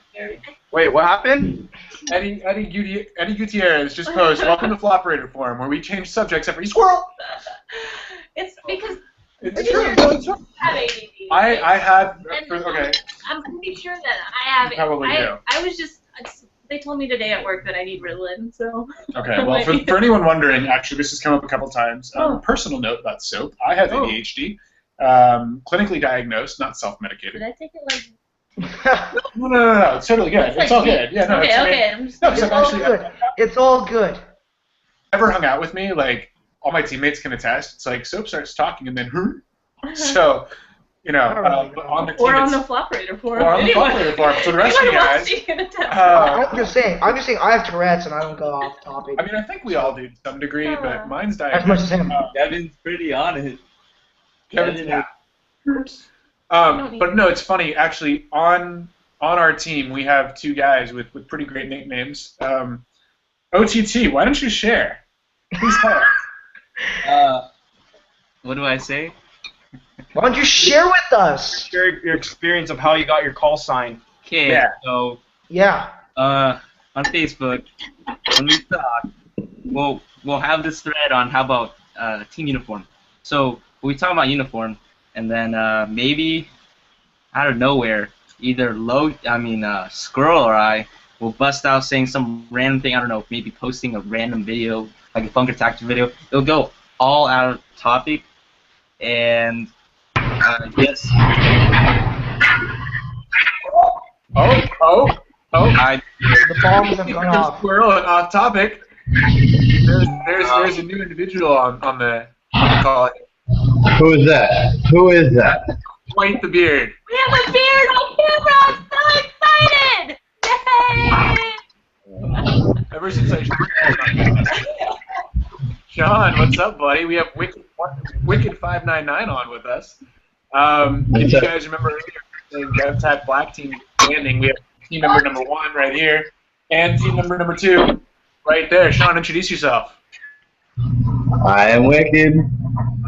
Wait, what happened? Eddie Gutierrez just posted, welcome to Floperator Forum, where we change subjects every squirrel. It's because it's true. Have ADD. I have. Okay. I'm pretty sure that I have. You probably do. I was just. They told me today at work that I need Ritalin, so. Okay. Well, for anyone wondering, actually, this has come up a couple times. Personal note about soap. I have ADHD. Clinically diagnosed, not self-medicated. Did I take it like? No. It's totally good. It's all good. Yeah, no. Okay. It's all good. Ever hung out with me? Like all my teammates can attest. It's like soap starts talking and then So, on the team, on the Floperator Forum. Or on the Floperator Forum. So the rest of you guys. I'm just saying. I have Tourette's and I don't go off topic. I mean, I think we all do to some degree, but mine's diagnosed. As much as him. Kevin's pretty on it. But no, it's funny. Actually, on our team, we have two guys with pretty great nicknames. OTT, why don't you share? Please tell us. What do I say? Why don't you share with us? Share your experience of how you got your call sign. Okay. Yeah. So. Yeah. On Facebook, when we talk, we'll have this thread on how about team uniform. So we talk about uniform, and then maybe out of nowhere, either Squirrel or I will bust out saying some random thing. I don't know, maybe posting a random video, like a Funker Tactics video. It'll go all out of topic, and yes. Oh! The bombs have gone off. Squirrel and off topic. There's a new individual on the call. Who is that? Who is that? Quite the beard. We have a beard on camera! I'm so excited! Yay! Ever since I Sean, what's up, buddy? We have Wicked 599 on with us. If you guys remember earlier, the DEVTAC Black Team standing, we have team member number 1 right here, and team member number 2 right there. Sean, introduce yourself. I am Wicked,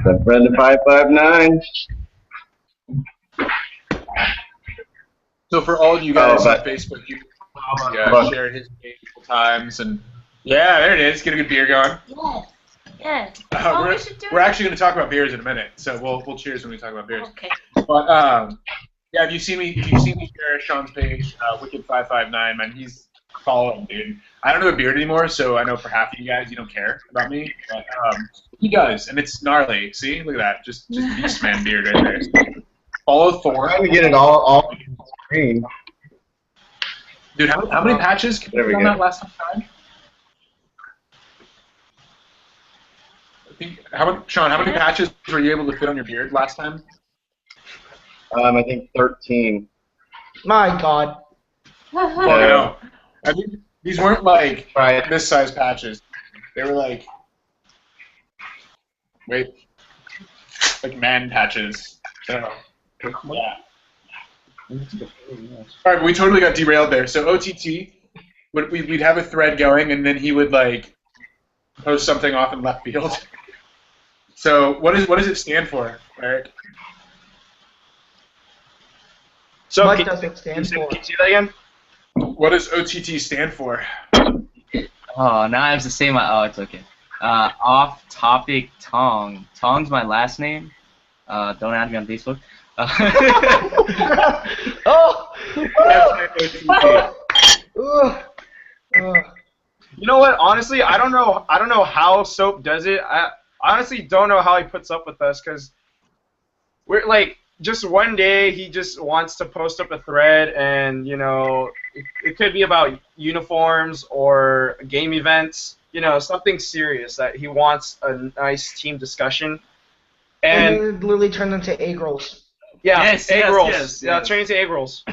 a friend of 559. So for all of you guys on Facebook, you shared his page a couple times, and yeah, there it is. Get a good beer going. Yes. We're actually going to talk about beers in a minute, so we'll cheers when we talk about beers. Okay. But yeah, if you see me share Sean's page, Wicked559, man, he's following, dude. I don't have a beard anymore, so I know for half of you guys, you don't care about me, but he does, and it's gnarly. See, look at that, just Beastman beard right there. Follow Thor. Trying to get it all on the screen. Dude, how many patches can you on that last time? Sean, how many patches were you able to fit on your beard last time? I think 13. My God. Oh, no. I mean, these weren't like this size patches. They were like, man patches. So, yeah. All right, we totally got derailed there. So OTT, we'd have a thread going, and then he would like post something off in left field. So what does it stand for, Eric? So What does it stand for? Can you say that again? What does OTT stand for? Oh, now I have to say my. Oh, it's okay. Off topic Tong. Tong's my last name. Don't add me on Facebook. You know what? Honestly, I don't know how Soap does it. I honestly don't know how he puts up with us, because we're like, just one day he just wants to post up a thread, and you know, it could be about uniforms or game events, you know, something serious that he wants a nice team discussion. And it literally turned into egg rolls. Yeah, egg rolls. Yes. Yeah, turning into egg rolls.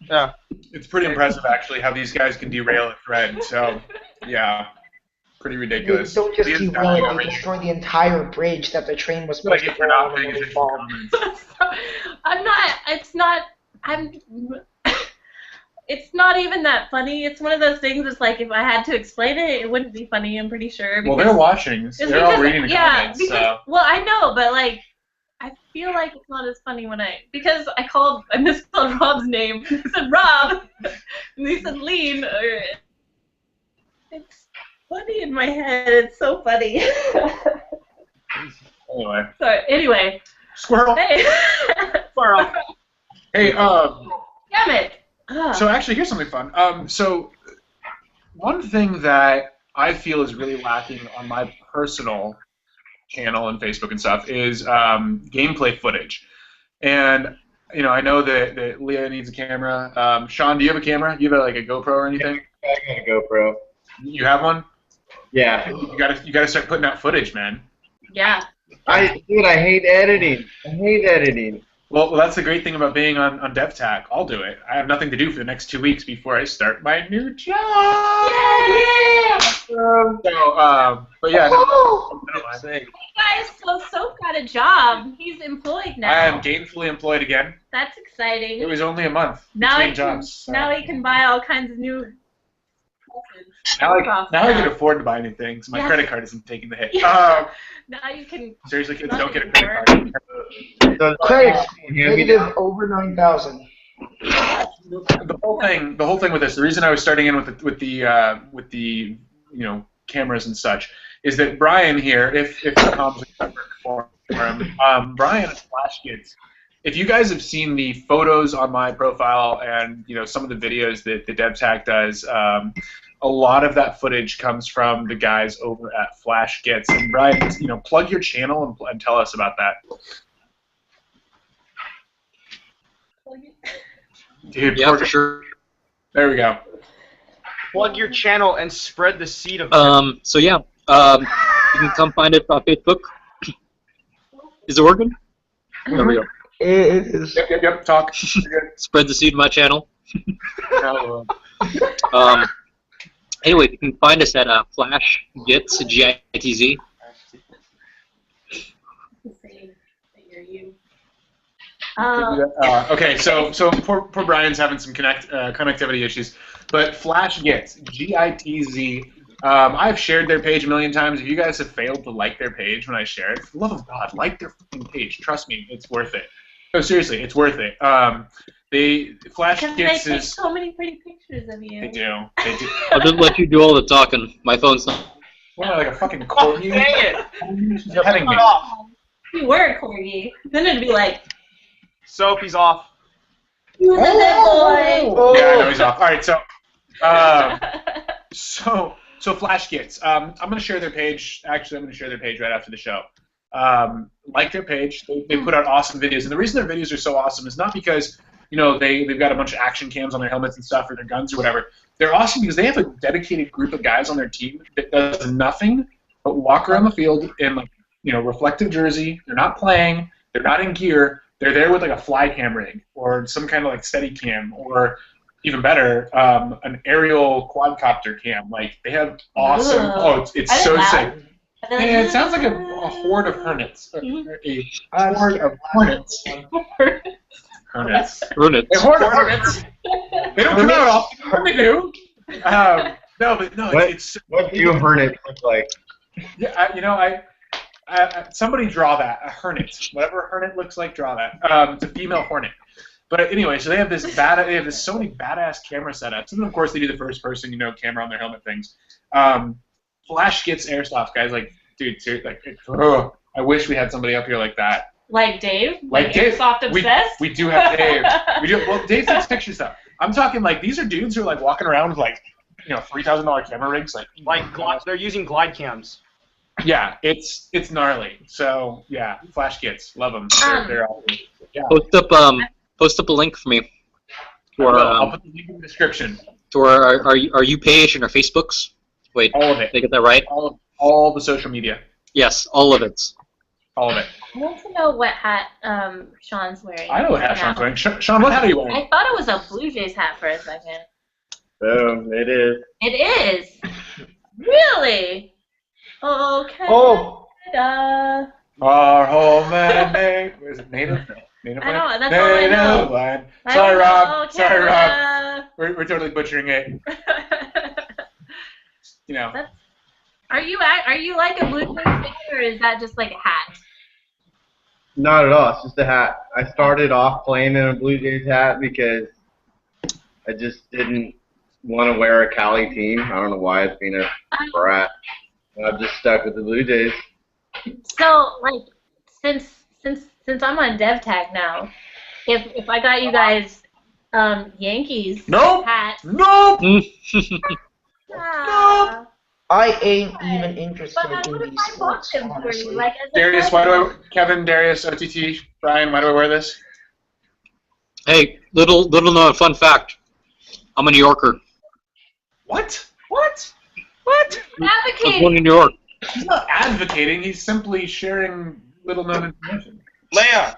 Yeah. It's pretty impressive, actually, how these guys can derail a thread. So, yeah, pretty ridiculous. They don't just derail it, they destroy the entire bridge that the train was supposed to go on when they fall. It's not even that funny. It's one of those things. It's like if I had to explain it, it wouldn't be funny. I'm pretty sure. Well, they're watching. They're all reading the comments. Because, well, I know, but like, I feel like it's not as funny when because I misspelled Rob's name. I said Rob, and he said Lean. It's funny in my head. It's so funny. Anyway. Sorry. Anyway. Squirrel. Hey. Squirrel. Hey. Damn it. So actually, here's something fun. So one thing that I feel is really lacking on my personal channel and Facebook and stuff is gameplay footage. And you know, I know that Leah needs a camera. Sean, do you have a camera? Do you have like a GoPro or anything? I got a GoPro. You have one? Yeah. You gotta start putting out footage, man. Yeah. I hate editing. Well, that's the great thing about being on DEVTAC. I'll do it. I have nothing to do for the next 2 weeks before I start my new job. Yeah! But yeah. Hey guys, so Soap got a job. He's employed now. I am gainfully employed again. That's exciting. It was only a month Now between jobs. So. Now he can buy all kinds of new. Now I can afford to buy new things. My credit card isn't taking the hit. Yeah. Now you can. Seriously, kids, don't get a credit card. Credit negative over 9,000. The whole thing with this, the reason I was starting in with the cameras and such, is that Brian here, if the comms are Forum. Brian at Flash Kids. If you guys have seen the photos on my profile and some of the videos that the DevTac does, a lot of that footage comes from the guys over at Flash Gets. And Brian, plug your channel and tell us about that. Dude, Yeah, for sure. There we go. Plug your channel and spread the seed of. So yeah, you can come find it on Facebook. Is it working? There we go. It is. Yep. Talk. Spread the seed of my channel. Anyway, you can find us at Flash Gits, G-I-T-Z. Okay, so poor Brian's having some connectivity issues, but Flash Gets, G-I-T-Z. I've shared their page a million times. If you guys have failed to like their page when I share it, for the love of God, like their fucking page. Trust me, it's worth it. No, seriously, it's worth it. Flash Because Gets they take is. so many pretty pictures of you. They do. They do. I'll just let you do all the talking. My phone's not. What, like a fucking corgi? Dang it! She's petting me. If you were a corgi, then it'd be like, Soap, he's off. you the good boy. Yeah, I know he's off. All right, so Flash Gets. I'm going to share their page. Actually, I'm going to share their page right after the show. Like their page. They put out awesome videos, and the reason their videos are so awesome is not because they've got a bunch of action cams on their helmets and stuff or their guns or whatever. They're awesome because they have a dedicated group of guys on their team that does nothing but walk around the field in reflective jersey. They're not playing. They're not in gear. They're there with like a fly cam rig or some kind of like steady cam or even better, an aerial quadcopter cam. Like they have awesome. Ugh. Oh, it's so sick. Yeah, It sounds like a horde of hornets. A horde of hornets. Hornets. Hornets. A horde of hornets. They don't come out often. They do. It's. What do hornets look like? Yeah, somebody draw that. A hornet. Whatever a hornet looks like, draw that. It's a female hornet. But anyway, so they have so many badass camera setups, and then of course they do the first person, camera on their helmet things. Flash Gets Airsoft, guys. Like, dude, seriously, I wish we had somebody up here like that. Like Dave? Like Dave. Airsoft obsessed? We do have Dave. Well, Dave takes pictures stuff. I'm talking like these are dudes who are like walking around with like, $3,000 camera rigs, They're using glide cams. Yeah, it's gnarly. So yeah, Flash Gets, love them. They're awesome. Yeah. Post up a link for me. I'll put the link in the description. To our you page and our Facebooks. Wait, all of it. Did I get that right? All the social media. Yes, all of it. All of it. I want to know what hat Sean's wearing. I know what hat Sean's wearing. Sean, what hat are you wearing? I thought it was a Blue Jays hat for a second. Boom, it is. It is? Really? Okay. Oh. Our home and where is it? Native? Native I land? know, that's all I know. Native land. I Sorry, don't Rob. know, Sorry, Rob. Canada. We're totally butchering it. Are you like a Blue Jays fan, or is that just like a hat? Not at all. It's just a hat. I started off playing in a Blue Jays hat because I just didn't want to wear a Cali team. I don't know why, it's being a brat. And I've just stuck with the Blue Jays. So, like, since I'm on DevTac now, if I got you guys Yankees hats. Nope. Ah. I ain't even interested But I in would these have bought sports, them for honestly. you. Like, as a Darius, Kevin, Darius, OTT, Brian, why do I wear this? Hey, little known fun fact. I'm a New Yorker. What? I was born advocating. in New York. He's not advocating. He's simply sharing little known information. Leia.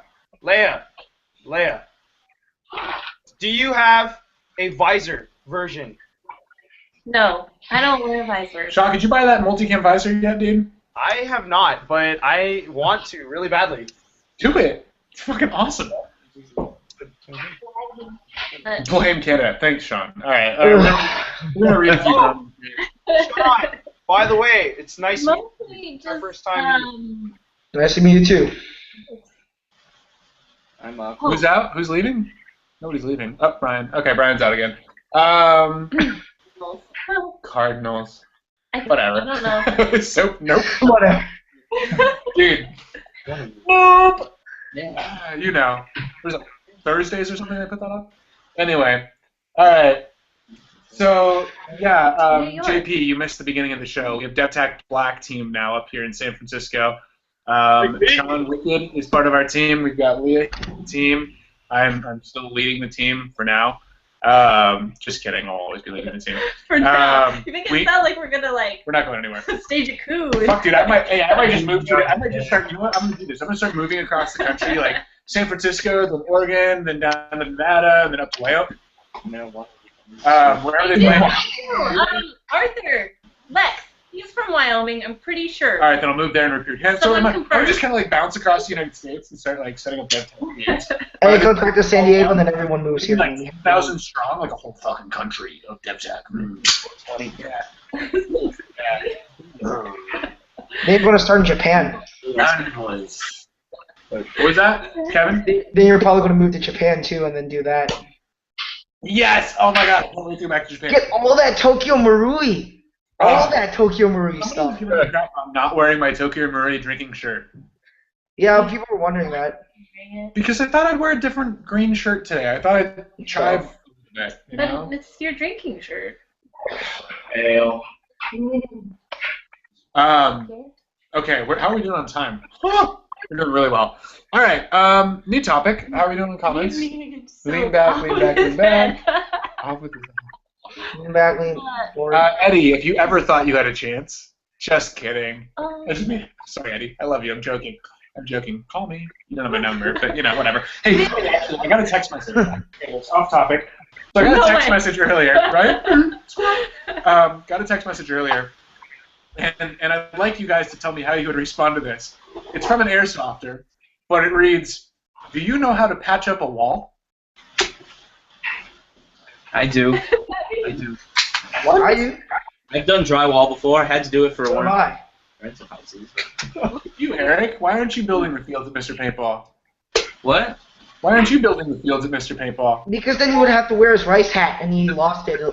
Do you have a visor version? No, I don't wear visors. Sean, could you buy that multicam visor yet, dude? I have not, but I want to really badly. Do it. It's fucking awesome. Blame Canada. Thanks, Sean. All right. We're gonna read a few comments. Sean, by the way, it's nice meeting you. Mostly It's our just, first time. Nice to meet you too. I'm up. Who's out? Who's leaving? Nobody's leaving. Oh, Brian. Okay, Brian's out again. Cardinals. Whatever. I don't know. So, nope. Whatever. Dude, Nope. Yeah. You know. Was it Thursdays or something I put that on? Anyway. All right. So, yeah, JP, you missed the beginning of the show. We have DEVTAC Black team now up here in San Francisco. Sean Wicked is part of our team. We've got Leah team. I'm still leading the team for now. Just kidding. I'll always be leading the team. For now. You make it sound like we're gonna We're not going anywhere. stage a coup. Fuck, dude. I might just move to it. I might just start. You know what? I'm gonna do this. I'm gonna start moving across the country, like San Francisco, then Oregon, then down to Nevada, and then up to Wyoming. Wherever they play. Arthur, Lex. He's from Wyoming, I'm pretty sure. All right, then I'll move there and recruit him. So I'm just kind of like bounce across the United States and start like setting up DEVTAC games. Hey, go back to San Diego, and then everyone moves here. Like 1,000 strong, like a whole fucking country of DEVTAC. Yeah. They're going to start in Japan. What was that, Kevin? Then you're probably going to move to Japan too, and then do that. Yes! Oh my god, I can't wait to go back to Japan. Get all that Tokyo Marui. All that Tokyo Marui stuff. I'm not wearing my Tokyo Marui drinking shirt. Yeah, people were wondering that. Because I thought I'd wear a different green shirt today. I thought I'd try that, you know? But it's your drinking shirt. Ale. Okay, how are we doing on time? We're doing really well. All right, new topic. How are we doing on comments? Lean back, lean back, lean back. Off with the Lean back, lean forward. Eddie, if you ever thought you had a chance, just kidding. Sorry, Eddie. I love you. I'm joking. Call me. You don't have my number, but you know, whatever. Hey, I got a text message. It's off topic. So I got a text message earlier, right? Got a text message earlier, and I'd like you guys to tell me how you would respond to this. It's from an Airsofter, but it reads, "Do you know how to patch up a wall?" I do. I do. What are you? I've done drywall before. I had to do it for one of Why? my rental houses. You, Eric, why aren't you building the fields at Mr. Paintball? What? Why aren't you building the fields at Mr. Paintball? Because then he would have to wear his rice hat, and he lost it. No.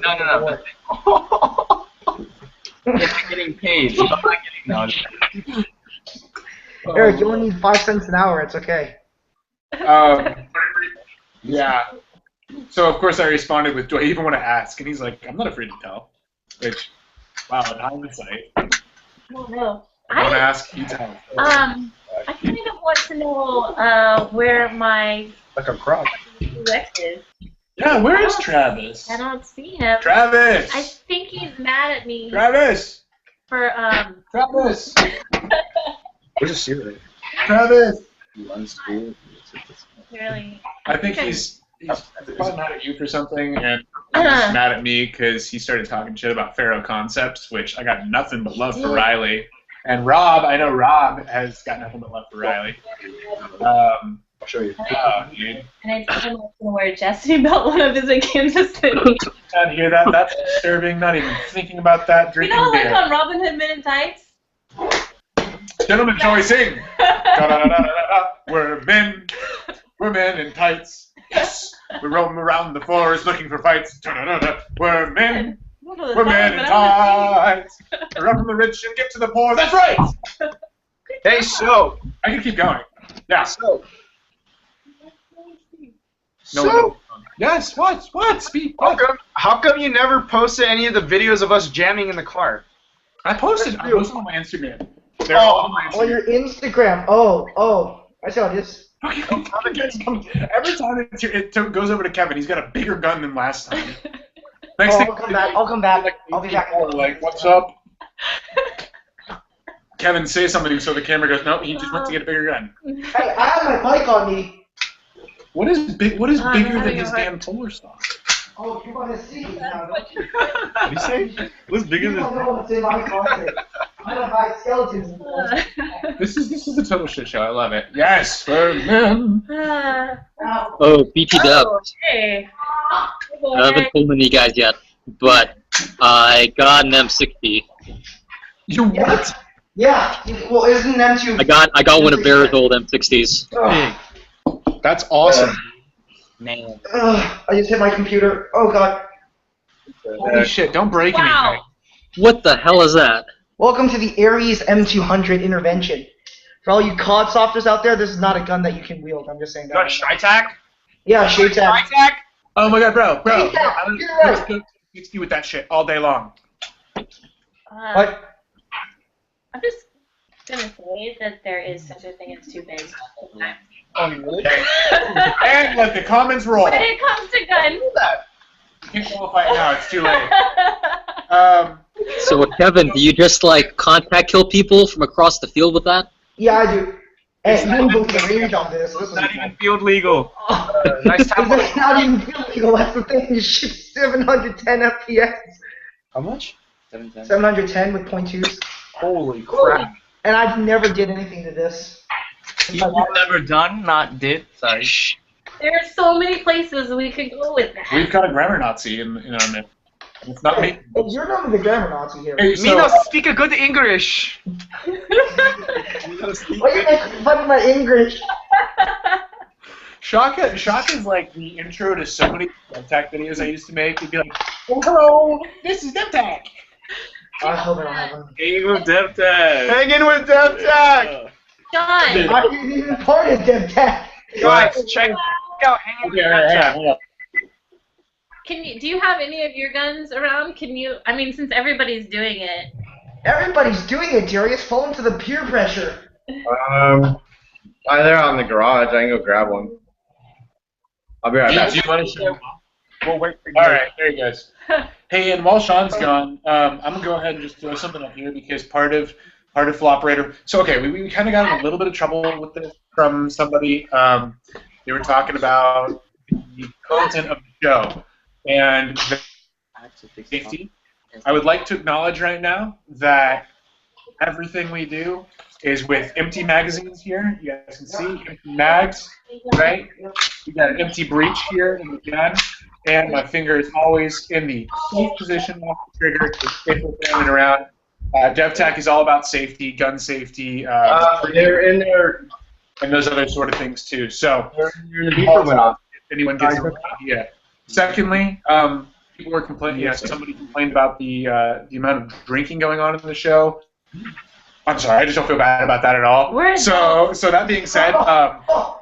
I'm getting paid. I'm not getting no. Eric, you only need 5 cents an hour. It's okay. Yeah. So of course I responded with, "Do I even want to ask?" And he's like, "I'm not afraid to tell." Which, wow, in hindsight. Oh, no. Don't ask, you tell. I kind of want to know where my Like a crop. Lex is. Yeah, where is Travis? I don't see him. Travis! I think he's mad at me Travis! for Travis! Where's the sealer? Travis! He runs school. really. I think he's probably mad at you for something, and he's mad at me because he started talking shit about Pharaoh Concepts, which I got nothing but love for Riley. And Rob, I know Rob has got nothing but love for Riley. I'll show you. Oh, dude. And I told him I was going to wear a chastity belt when I visit Kansas City. Can't hear that. That's disturbing. Not even thinking about that. You Drinking know, like beer. on Robin Hood Men in Tights? Gentlemen, shall we sing? Da-da-da-da-da-da. We're men in tights. Yes. We roam around the forest looking for fights. Da-da-da-da. We're men in tights. We run from the rich and get to the poor. That's right. Hey, so. I can keep going. Yeah. So. No. Yes. What? Speak. What? How come you never posted any of the videos of us jamming in the car? I posted on my Instagram. They're all on my Instagram. Oh, your Instagram. Oh. I saw this. Every time it goes over to Kevin, he's got a bigger gun than last time. Next thing, I'll come back. I'll be back. Like, what's up? Kevin, say something so the camera goes, no, he just went to get a bigger gun. Hey, I have my mic on me. What is bigger than his damn Polar Star? Oh, you want to see? What did you say? What's bigger than... I don't buy skeletons. This is a total shit show. I love it. Yes, for men. Oh, BT Dub. Hey. I haven't told any guys yet, but I got an M60. You what? Yeah. Well, isn't them too? I got one of Bear's old M60s. That's awesome. Man. I just hit my computer. Oh god. Holy shit! Don't break anything. What the hell is that? Welcome to the Ares M200 intervention. For all you COD softers out there, this is not a gun that you can wield. I'm just saying that. Got a Shy-Tac? Yeah, Shade Tag. Shy-Tac? Oh my god, bro. Yeah, I'm you're gonna right. go 60 with that shit all day long. What? I'm just gonna say that there is such a thing as too big. Oh, really? And let the comments roll. When it comes to guns. You can't qualify it now, it's too late. So, Kevin, do you just like contact kill people from across the field with that? Yeah, I do. Hey, It's you not didn't even go to the range on this. This It's is not even field legal. Nice time. It's not even illegal. That's the thing. You shoot 710 FPS. How much? 710 with .2s. Holy crap. And I never did anything to this. You've never done, not did. Sorry. There are so many places we could go with that. We've got a grammar Nazi in our midst. It's not me. Hey, you're not the grammar Nazi here. Hey, Me so, no speak a good English. Why you making fun of my English? Shaka's like the intro to so many DevTac videos I used to make. He'd be like, oh, hello, this is DevTac. I hope I don't have one. Hanging with DevTac. Hanging with DevTac. John, I'm not even part of DevTac. Guys, check out Hanging with DevTac. do you have any of your guns around? I mean, since everybody's doing it. Everybody's doing it, Darius. Fall into the peer pressure. They're out in the garage. I can go grab one. I'll be right back. Do you want to show? We'll wait for you. All right, there he goes. Hey, and while Sean's gone, I'm gonna go ahead and just throw something up here because part of Floperator. So okay, we kind of got in a little bit of trouble with this from somebody. They were talking about the content of the show and the safety. I would like to acknowledge right now that everything we do is with empty magazines here. You guys can see empty mags, right? We got an empty breech here in the gun, and my finger is always in the safe position off the trigger to stay from around. DevTac is all about safety, gun safety, They're in there. and those other sort of things too. So, They're in the beeper went off. if anyone gets an idea. Secondly, people were complaining. Yeah, somebody complained about the amount of drinking going on in the show. I'm sorry, I just don't feel bad about that at all. So that being said,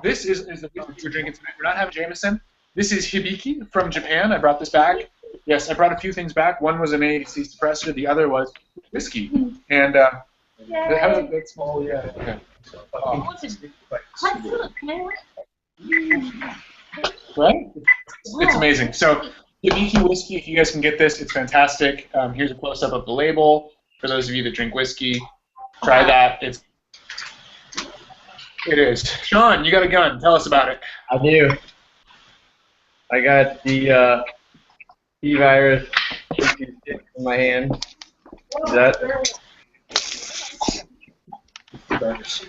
this is the beer we're drinking tonight. We're not having Jameson. This is Hibiki from Japan. I brought this back. Yes, I brought a few things back. One was an AC suppressor. The other was whiskey. And how does it that small? Yeah. Okay. Right? It's amazing. So Hibiki whiskey. If you guys can get this, it's fantastic. Here's a close-up of the label for those of you that drink whiskey. Try that. It is. Sean, you got a gun. Tell us about it. I do. I got the T-Virus in my hand.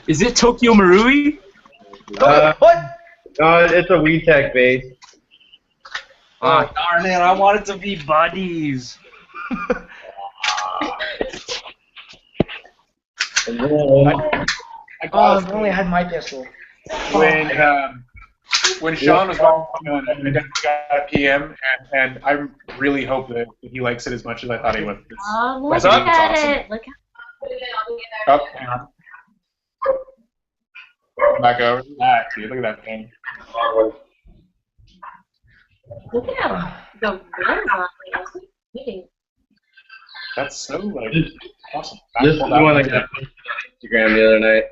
Is it Tokyo Marui? What? No, it's a WeTech base. Oh, darn it, I want it to be buddies. And then, I only had my pistol. When Sean was walking on, I definitely got a PM, and I really hope that he likes it as much as I thought he would. Oh, look That's awesome. at it. Look Oh, hang on. Back over. Ah, dude, look at that thing. Look at the rims on it. That's so like awesome. this is the one I got posted on Instagram the other night.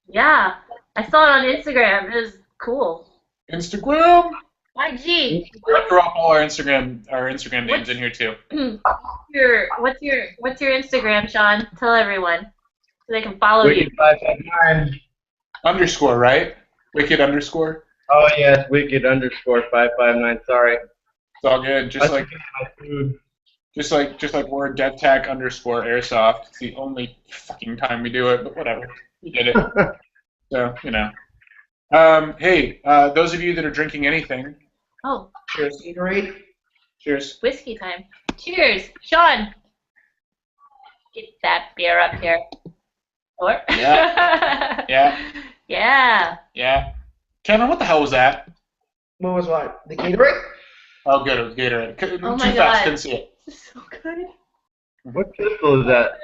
Yeah, I saw it on Instagram. It was cool. Instagram. YG. We'll throw up all our Instagram names in here too. What's your Instagram, Sean? Tell everyone so they can follow you. Wicked559. Underscore, right? Wicked underscore. Oh yes, Wicked_559. Sorry. It's all good. Just like my food. just like we're DevTac underscore Airsoft. It's the only fucking time we do it, but whatever. We did it. So, you know. Hey, those of you that are drinking anything, Oh, cheers. Gatorade. Cheers. whiskey time. Cheers, Sean. Get that beer up here. Or? Yeah. Yeah. Yeah. Yeah. Kevin, what the hell was that? What was what? The Gatorade? Oh, good. It was Gatorade. Too Oh my fast. God. Couldn't see it. So good. What pistol is that?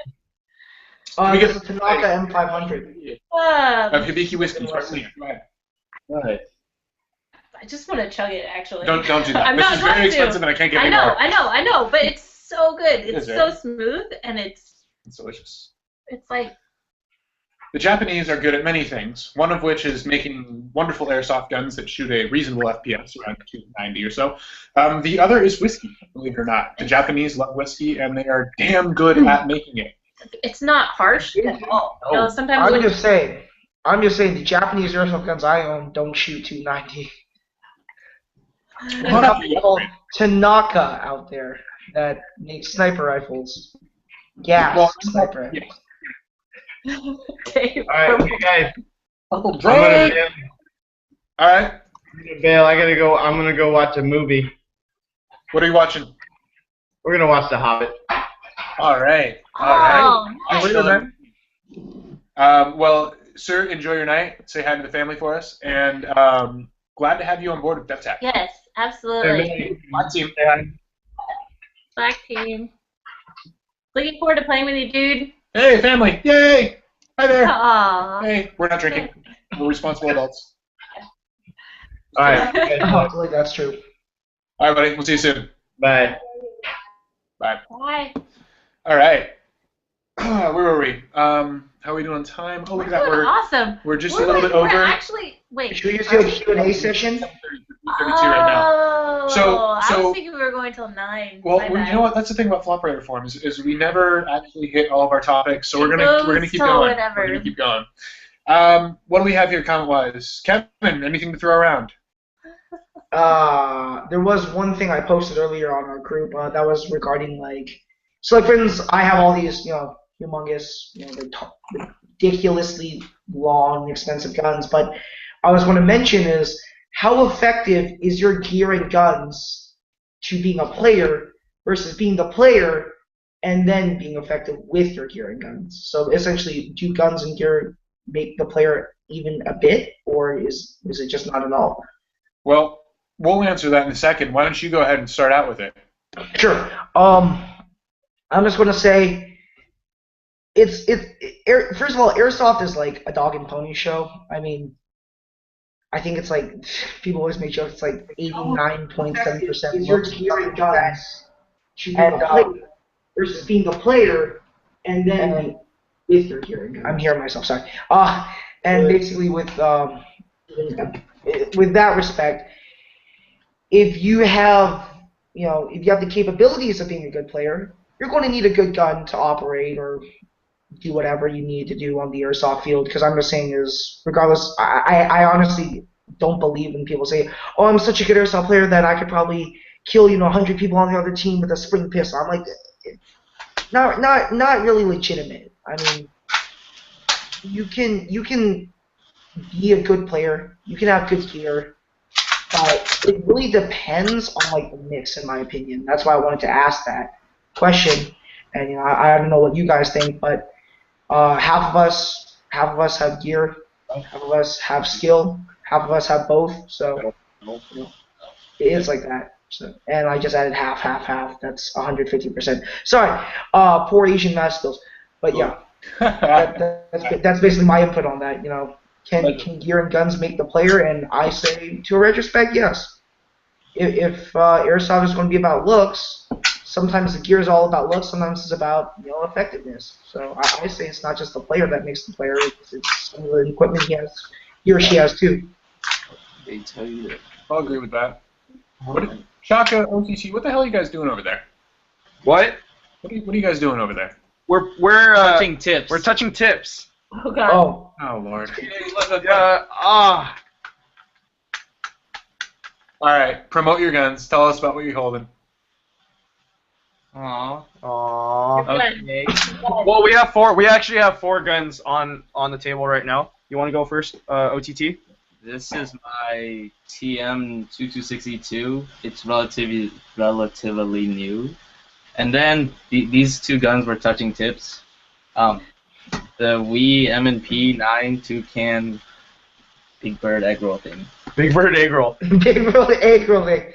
This is Tanaka M500. Hibiki whiskey. Go ahead. Nice. I just want to chug it, actually. Don't do that. I'm this not is very going to. expensive, and I can't get any more. I know, but it's so good. It's It is, so right? smooth, and it's delicious. It's like. The Japanese are good at many things, one of which is making wonderful airsoft guns that shoot a reasonable FPS, around 290 or so. The other is whiskey, believe it or not. The Japanese love whiskey, and they are damn good at making it. It's not harsh at all. No. You know, sometimes I'm just saying, the Japanese airsoft guns I own don't shoot 290. There's a company called Tanaka out there that makes sniper rifles. Sniper rifles. Okay. All right, you guys. Uncle I'm gonna bail. All right. I'm gonna bail. I'm gonna go watch a movie. What are you watching? We're gonna watch The Hobbit. All right. Oh, Well, sir, enjoy your night. Say hi to the family for us, and glad to have you on board with DEVTAC. yes, absolutely. My team. Black team. Looking forward to playing with you, dude. Hey, family! Yay! Hi there. Aww. Hey, we're not drinking. We're responsible adults. All right. Hopefully that's true. All right, buddy. We'll see you soon. Bye. Bye. Bye. All right. Where were we? How are we doing on time? Oh, look at that. We're awesome. We're just a little bit over. Actually, wait. Should we just do a Q&A session? 32 right now. So I was thinking we were going till 9. Well, you know what? That's the thing about Floperator Forum is we never actually hit all of our topics, so we're gonna keep going. Whenever. We're gonna keep going. What do we have here, comment-wise? Kevin, anything to throw around? There was one thing I posted earlier on our group that was regarding so for instance, I have all these humongous, ridiculously long, expensive guns, but I was going to mention is how effective is your gear and guns to being a player versus being the player and then being effective with your gear and guns. So essentially, do guns and gear make the player even a bit, or is it just not at all? Well, we'll answer that in a second. Why don't you go ahead and start out with it? Sure. I'm just going to say first of all, Airsoft is like a dog and pony show. I mean, I think it's like, people always make jokes, it's like 89.7% is your gear and guns versus being the player and then with your gear and guns. I'm hearing myself, sorry. And basically with that respect, if you have the capabilities of being a good player, you're going to need a good gun to operate or do whatever you need to do on the airsoft field. Because I'm just saying is, regardless, I honestly don't believe when people say, "Oh, I'm such a good airsoft player that I could probably kill 100 people on the other team with a spring pistol." I'm like, not really legitimate. I mean, you can be a good player, you can have good gear, but it really depends on the mix, in my opinion. That's why I wanted to ask that question. And I don't know what you guys think, but half of us have gear, half of us have skill, half of us have both. So it is like that. So, and I just added half. That's 150%. Sorry, poor Asian math skills. But yeah, that's basically my input on that. Can gear and guns make the player? And I say, to a retrospect, yes. If airsoft is going to be about looks, sometimes the gear is all about looks, sometimes it's about effectiveness. So I say it's not just the player that makes the player, it's some of the equipment he or she has too. They tell you that. I'll agree with that. Shaka, OTC, what the hell are you guys doing over there? What? What are you guys doing over there? We're touching tips. We're touching tips. Oh God. Oh Lord. All right, promote your guns. Tell us about what you're holding. Aww. Okay. Well, we have four. We actually have 4 guns on the table right now. You want to go first, OTT? This is my TM-226E2. It's relatively new. And then these 2 guns were touching tips. The Wii M&P 9 2-can Big Bird egg roll thing. Big Bird egg roll. Big Bird egg roll thing.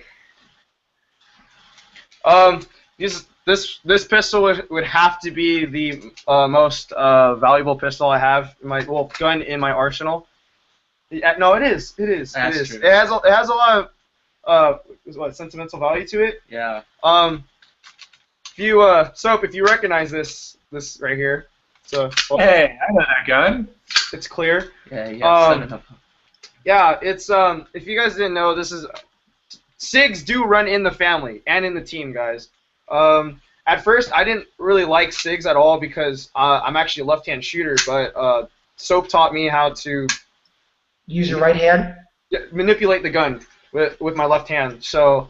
this pistol would have to be the most valuable pistol I have in my gun in my arsenal. Yeah, no, it is. It is. That's it is. true. It has a lot of sentimental value to it. Yeah. If you Soap, if you recognize this right here, so Hey, I know that gun. it's clear. Yeah. Set it up. Yeah, it's if you guys didn't know, this is SIGs do run in the family and in the team, guys. At first, I didn't really like SIGs at all because I'm actually a left-hand shooter, but Soap taught me how to Use your right hand. manipulate the gun with my left hand. So,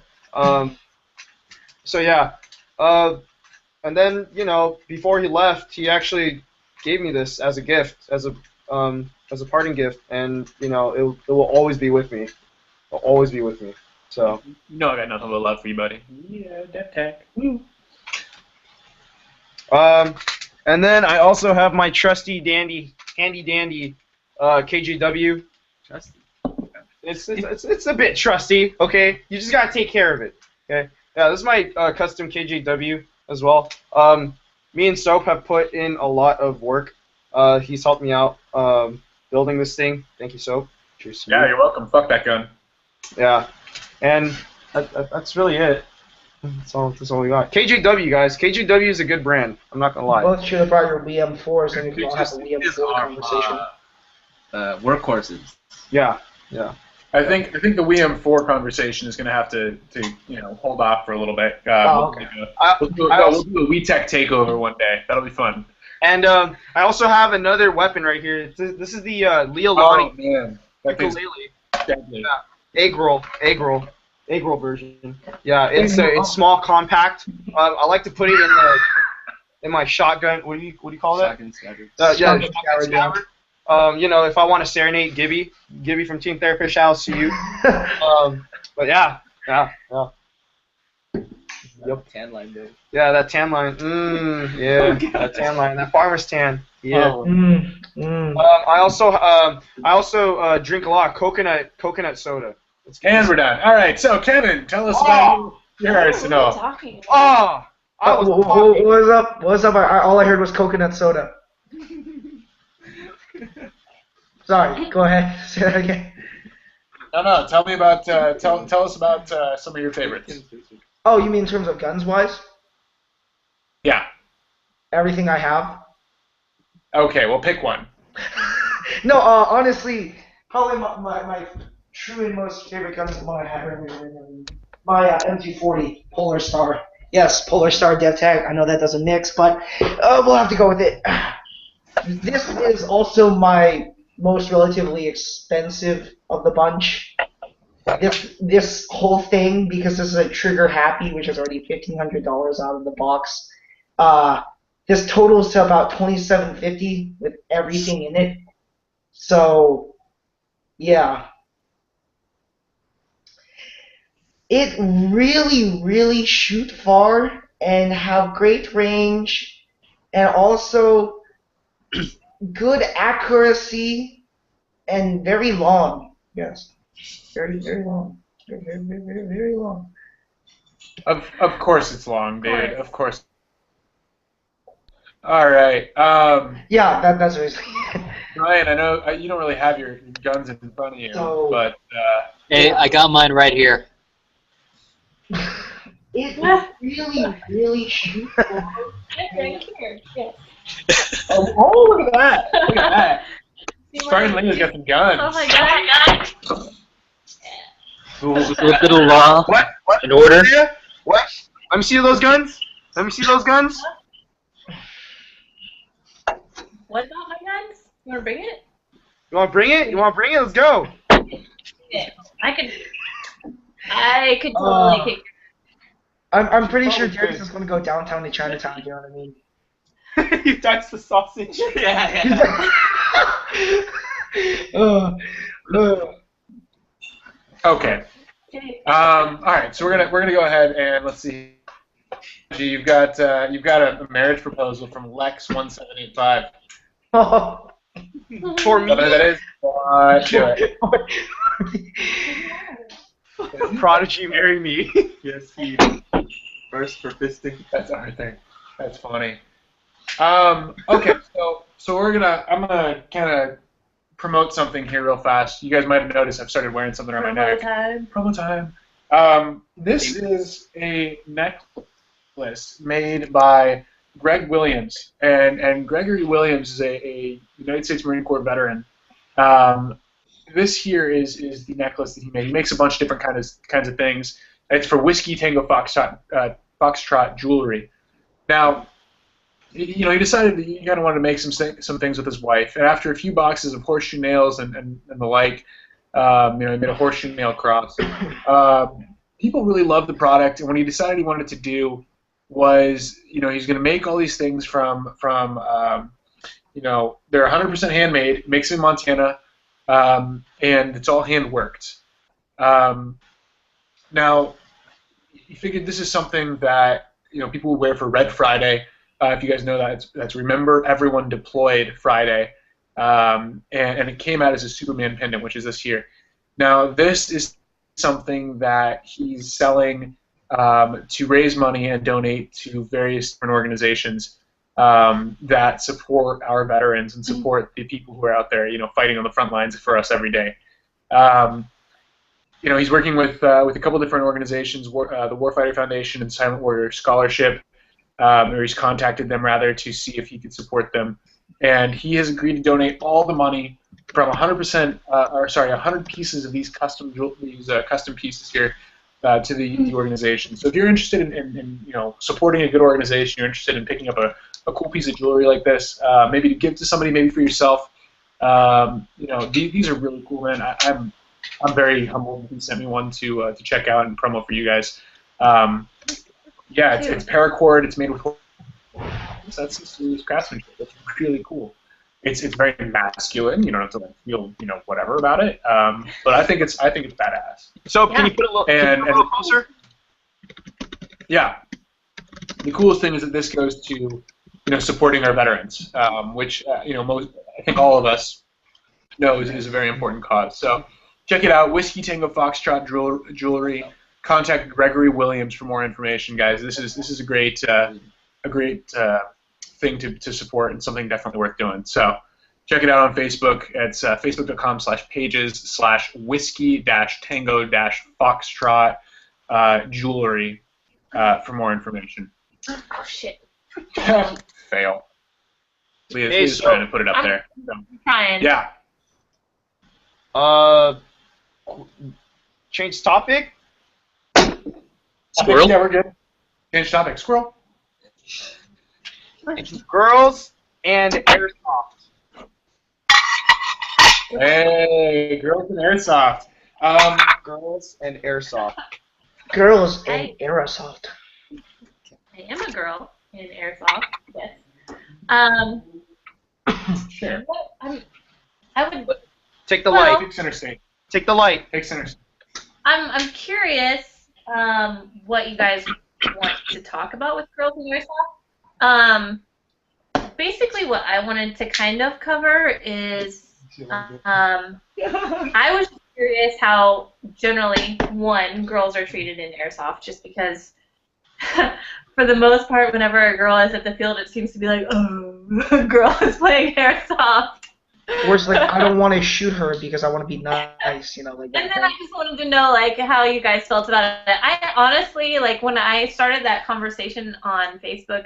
yeah. And then, before he left, he actually gave me this as a gift, as a parting gift, and it will always be with me. It will always be with me. So. You know I got nothing but love for you, buddy. Yeah, DEVTAC. And then I also have my trusty handy dandy KJW. Trusty. It's a bit trusty. Okay, you just gotta take care of it. Okay. Yeah, this is my custom KJW as well. Me and Soap have put in a lot of work. He's helped me out building this thing. Thank you, Soap. Cheers. Yeah, you're welcome. Fuck that gun. Yeah, and that's really it. That's all we got. KJW, guys. KJW is a good brand. I'm not gonna lie. Both should have brought your WM4s, and we can all have a WM4 conversation. Workhorses. Yeah. I think the WM4 conversation is going to have to hold off for a little bit. Okay. We'll do a DEVTAC Takeover one day. That'll be fun. And I also have another weapon right here. This is the Leolani Oh man, that thing's ukulele. deadly. Yeah. Egg roll version. Yeah, it's small, compact. I like to put it in my shotgun. What do you call that? Shotgun scabbard. Shotgun scabbard. If I want to serenade Gibby from Team Therapist, shout out to you. But yeah. Yep. Tan line, dude. Yeah, that tan line. Yeah, that tan line. That farmer's tan. Yeah. I also drink a lot of coconut soda. And we're done. All right, so Kevin, tell us about your arsenal. What's up? All I heard was coconut soda. Sorry, go ahead. Say that again. No. Tell me about. Tell us about some of your favorites. Oh, you mean in terms of guns wise? Yeah. Everything I have. Okay, well pick one. No, honestly, probably my true and most favorite guns of mine my MG40 Polar Star. Yes, Polar Star DEVTAC. I know that doesn't mix, but we'll have to go with it. This is also my most relatively expensive of the bunch. This whole thing, because this is a trigger happy, which is already $1,500 out of the box. This totals to about $2,750 with everything in it. So, yeah. It really shoot far and have great range, and also good accuracy and very long. Yes, very long. Very long. Of course it's long, dude. Of course. All right. Yeah, that's basically it. Ryan, I know you don't really have your guns in front of you, but Hey, I got mine right here. It really shoots far. Right here. Yes. oh, look at that! Look at that! Spartan Lena's got some guns. Oh my god. With a little law What? in order. What? Let me see those guns. What about my guns? You wanna bring it? You want to bring it? Let's go. Yeah. I could totally kick. I'm pretty sure Darius is going to go downtown to Chinatown, you know what I mean? You touched the sausage. Yeah. Okay. All right. So we're gonna go ahead and let's see. You've got a marriage proposal from Lex1785. Oh. For me. That is. Do it. Prodigy, marry me. Yes, he. First for fisting. That's our thing. That's funny. Okay, so I'm gonna kind of promote something here real fast. You guys might have noticed I've started wearing something around my neck. Promo time. This is a necklace made by Greg Williams, and Gregory Williams is a United States Marine Corps veteran. This here is the necklace that he made. He makes a bunch of different kinds of things. It's for Whiskey Tango Foxtrot jewelry. Now, he decided that he kind of wanted to make some things with his wife, and after a few boxes of horseshoe nails and the like, he made a horseshoe nail cross. People really loved the product, and what he decided he wanted to do was, he's going to make all these things from they're 100% handmade, makes in Montana, and it's all hand worked. Now, he figured this is something that people would wear for Red Friday. If you guys know that, that's Remember Everyone Deployed Friday, and it came out as a Superman pendant, which is this here. Now, this is something that he's selling to raise money and donate to various different organizations that support our veterans and support the people who are out there, fighting on the front lines for us every day. He's working with a couple different organizations, the Warfighter Foundation and Silent Warrior Scholarship, or he's contacted them rather to see if he could support them, and he has agreed to donate all the money from 100 pieces of these custom pieces here to the organization. So if you're interested in supporting a good organization, you're interested in picking up a cool piece of jewelry like this, maybe to give to somebody, maybe for yourself. These are really cool, man. I'm very humbled that he sent me one to check out and promo for you guys. It's paracord. It's made with that's some serious craftsmanship. It's really cool. It's very masculine. You don't have to feel whatever about it. But I think it's badass. So can you put a little closer? Yeah. The coolest thing is that this goes to supporting our veterans, which I think all of us know is a very important cause. So check it out. Whiskey Tango Foxtrot jewelry. Contact Gregory Williams for more information, guys. This is a great thing to support and something definitely worth doing. So check it out on Facebook. It's facebook.com/pages/whiskey-tango-foxtrot jewelry for more information. Oh shit. Fail. Leah's trying to put it up there. I'm trying. Yeah. Change topic. Squirrel? Yeah, we're good. Change topic. Squirrel. Girls and Airsoft. Hey, girls and Airsoft. Girls and Airsoft. Girls and Airsoft. I am a girl in Airsoft, yes. Sure. I would. Take the light. Take center stage. Take the light. Take center stage. I'm curious what you guys want to talk about with girls in Airsoft. Basically, what I wanted to kind of cover is I was curious how generally girls are treated in Airsoft, just because for the most part, whenever a girl is at the field, it seems to be like, oh, a girl is playing Airsoft. Or it's like, I don't want to shoot her because I want to be nice, like that. And then I just wanted to know, how you guys felt about it. I honestly, when I started that conversation on Facebook,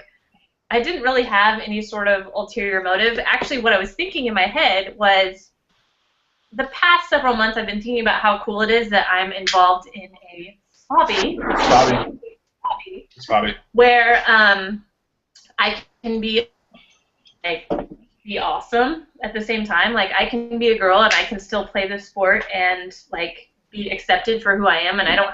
I didn't really have any sort of ulterior motive. Actually, what I was thinking in my head was, the past several months I've been thinking about how cool it is that I'm involved in a hobby. Where I can be awesome at the same time. I can be a girl and I can still play the sport and be accepted for who I am, and I don't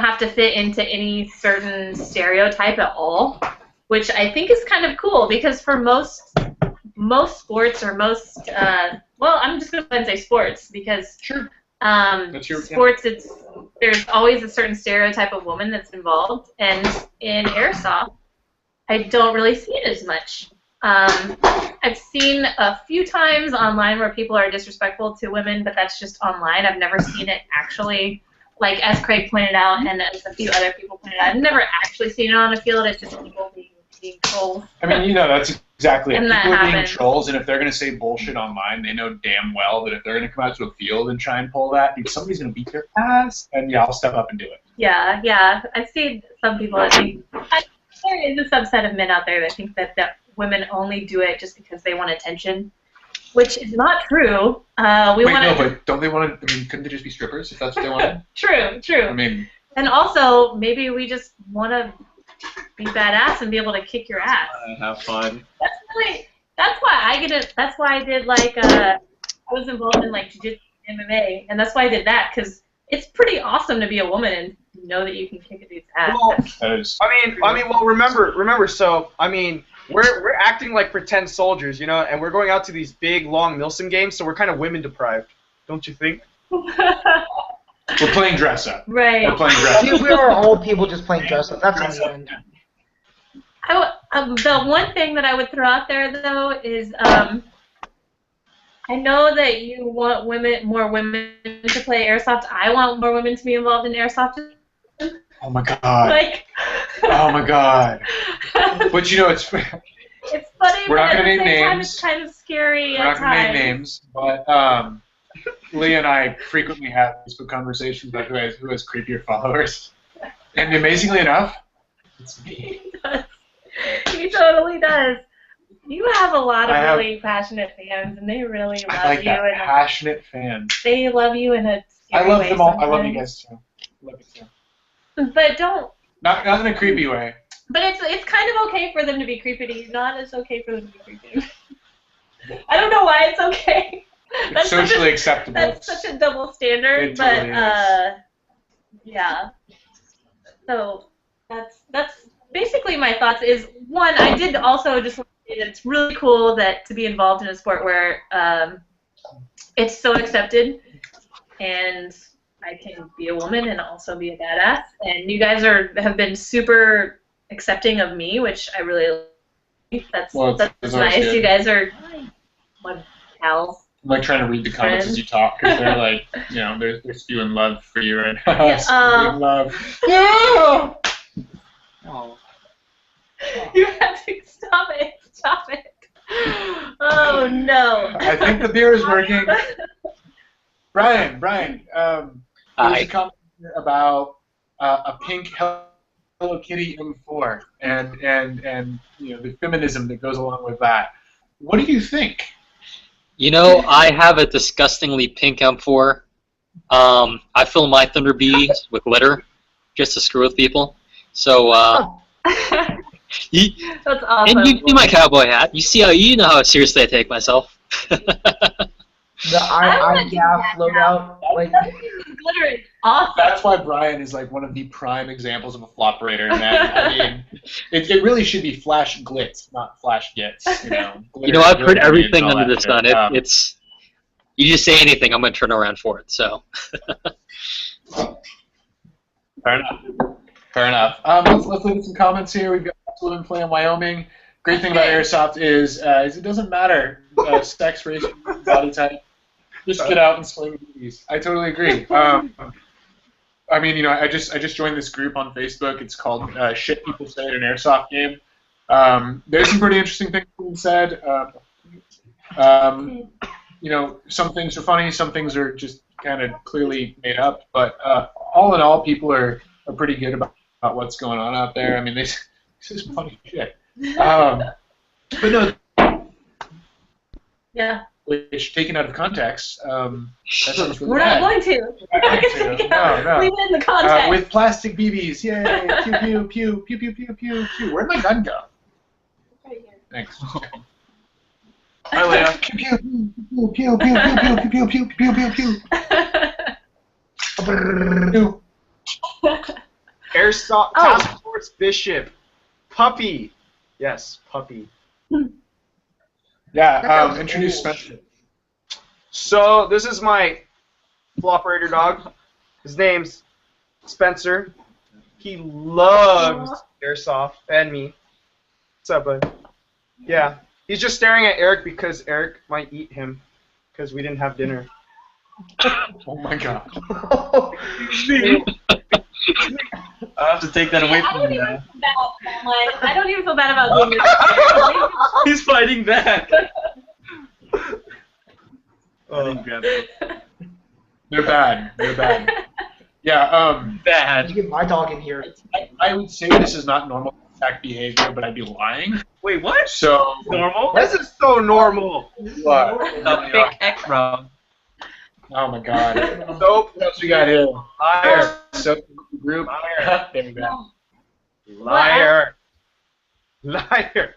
have to fit into any certain stereotype at all, which I think is kind of cool, because for most sports, or most I'm just going to say sports, because sure. Sports, there's always a certain stereotype of woman that's involved, and in Airsoft, I don't really see it as much. I've seen a few times online where people are disrespectful to women, but that's just online. I've never seen it actually like as Craig pointed out, and as a few other people pointed out, I've never actually seen it on a field. It's just people being trolls. I mean, that's exactly it. And that People are being happens. trolls, and if they're going to say bullshit online, they know damn well that if they're going to come out to a field and try and pull that, somebody's going to beat their ass, and yeah, I'll step up and do it. Yeah. I've seen some people that think there is a subset of men out there that think that women only do it just because they want attention, which is not true. But don't they want to? I mean, couldn't they just be strippers if that's what they wanted? True. I mean, and also maybe we just want to be badass and be able to kick your ass. Have fun. That's why I get it. That's why I did I was involved in jiu-jitsu and MMA, and that's why I did that, because it's pretty awesome to be a woman and know that you can kick a dude's ass. Well, that is. Well, remember. So, we're acting like pretend soldiers, and we're going out to these big, long Milsim games, so we're kind of women deprived, don't you think? We're playing dress up. Right. We're playing dress up. We are all people just playing dress up. That's on the end. The one thing that I would throw out there, though, is I know that you want more women to play Airsoft. I want more women to be involved in Airsoft. Oh my god. Oh my god. But it's funny. It's funny, We're but not at gonna the name same time, names. it's kind of scary. We're not going to name names, but Leah and I frequently have Facebook conversations about who has creepier followers. And amazingly enough, it's me. He totally does. You have a lot of really passionate fans, and they really love I like you. that And passionate fan. they love you in a I scary love way them all. I love sometimes. you guys too. Love you too. But don't. Not in a creepy way. But it's kind of okay for them to be creepy to you. Not as okay for them to be creepy to me. I don't know why it's okay. It's socially acceptable. That's such a double standard, It totally is. Yeah. So that's basically my thoughts. Is one, I did also just want to say that it's really cool that to be involved in a sport where it's so accepted, and I can be a woman and also be a badass. And you guys have been super accepting of me, which I really like. That's nice. Good. You guys are my pals. I'm trying to read the comments as you talk, because they're they're spewing love for you right now. Yeah, spewing love. Yeah. Oh. You have to stop it. Stop it. Oh no. I think the beer is working. Brian, there's a comment here about a pink Hello Kitty M4 and the feminism that goes along with that. What do you think? I have a disgustingly pink M4. I fill my Thunder Bees with glitter just to screw with people. So, That's awesome. and you see my cowboy hat. You know how seriously I take myself. The IGAF loadout. Glitter is awesome. That's why Brian is one of the prime examples of a flopperator. And it really should be Flash Glitz, not Flash Gits. I've heard everything under the sun. It's you just say anything, I'm gonna turn around for it. So. Fair enough. Let's look at some comments here. We've got Living Play in Wyoming. Great thing about Airsoft is it doesn't matter sex, race, body type. Just get out and sling BBs. I totally agree. I just joined this group on Facebook. It's called Shit People Say at an Airsoft Game. There's some pretty interesting things being said. Some things are funny, some things are just kind of clearly made up. But all in all, people are pretty good about what's going on out there. This is funny shit. But no. Yeah. Which, taken out of context, that sounds really We're bad. not going to. We're not going to. No. Leave it in the context. With plastic BBs, yay! Pew pew pew pew pew pew pew pew. Where'd my gun go? Right here. Thanks. Hi, Leah. Pew pew pew pew pew pew pew pew pew pew pew pew. Airsoft Task Force Bishop. Puppy. Yes, puppy. Yeah, introduce Spencer. So, this is my Floperator dog. His name's Spencer. He loves Airsoft and me. What's up, bud? Yeah. He's just staring at Eric because Eric might eat him because we didn't have dinner. Oh my god. I have to take that away I from don't you even now. feel bad. Like, I don't even feel bad about doing this. He's fighting back. I Oh. didn't grab it. They're bad. They're bad. Yeah, Let's Bad. get my dog in here. I would say this is not normal attack behavior, but I'd be lying. Wait, what? So, Normal? This is so normal. what? The big X rub. Oh my god. Soap. What else we got here? Liar. So, group. Liar. There we go. Liar. Liar.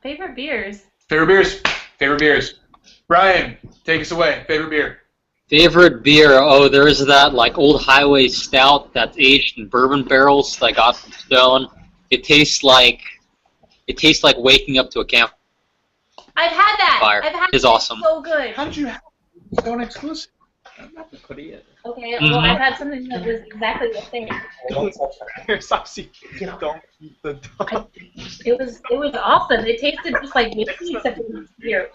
Favorite beers. Favorite beers. Favorite beers. Brian, take us away. Favorite beer. Favorite beer? Oh, there's that like old highway stout that's aged in bourbon barrels that I got from Stone. It tastes like waking up to a campfire. I've had that. I've had It's it. awesome. So good. How did you have Stone exclusive? Okay, Mhm. well, I've had something that was exactly the same. Here, Saucy. Don't eat the dog. It was awesome. It tasted just like whiskey, except it was beer.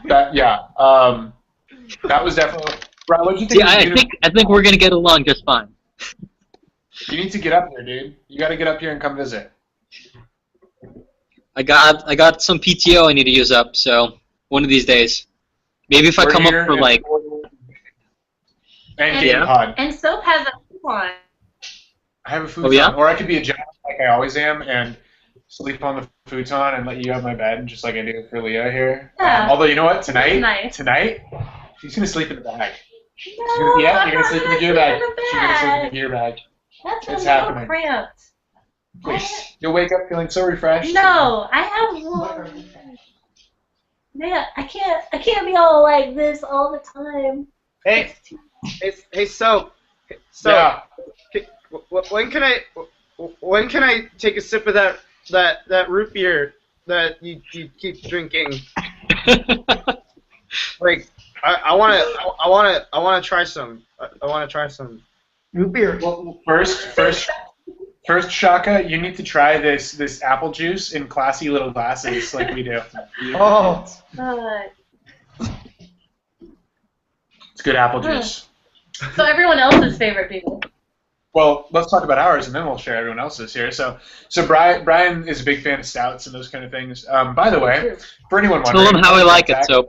That that was definitely. Brian, what did you think? See, I think we're gonna get along just fine. You need to get up here, dude. You got to get up here and come visit. I got some PTO I need to use up, so one of these days. Maybe if I We're come here up for in- like And Yeah. pod. And Soap has a coupon. I have a futon, Oh, yeah? or I could be a giant like I always am and sleep on the futon and let you have my bed, just like I do for Leah here. Yeah. Although you know what, tonight, Nice. she's gonna sleep in the bag. No, Yeah, I'm you're gonna not sleep in the gonna gear sleep bag. in the She's gonna sleep in the bag. gear bag. That's It's a little happening. cramped. Please, you'll wake up feeling so refreshed. No, I have one. Yeah, I can't be all like this all the time. Hey, Soap. Yeah. When can I take a sip of that root beer that you keep drinking? Like, I wanna try some. I wanna try some. Root beer. Well, first, Shaka, you need to try this apple juice in classy little glasses like we do. Oh. It's good apple juice. So everyone else's favorite beer. Well, let's talk about ours, and then we'll share everyone else's here. So Brian is a big fan of stouts and those kind of things. By the way, for anyone wondering, tell them how I like it, so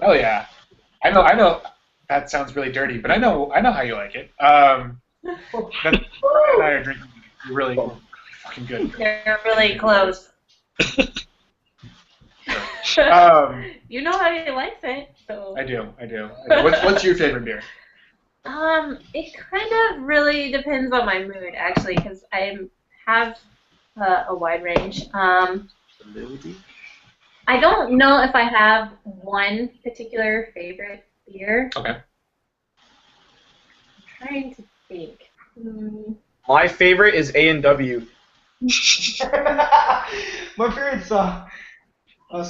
Oh yeah, I know. That sounds really dirty, but I know how you like it. Brian and I are drinking really fucking good. They're really close. You know how he likes it, so. I do. What's your favorite beer? It kind of really depends on my mood, actually, because I have a wide range. I don't know if I have one particular favorite beer. Okay. I'm trying to think. My favorite is A&W. My favorite's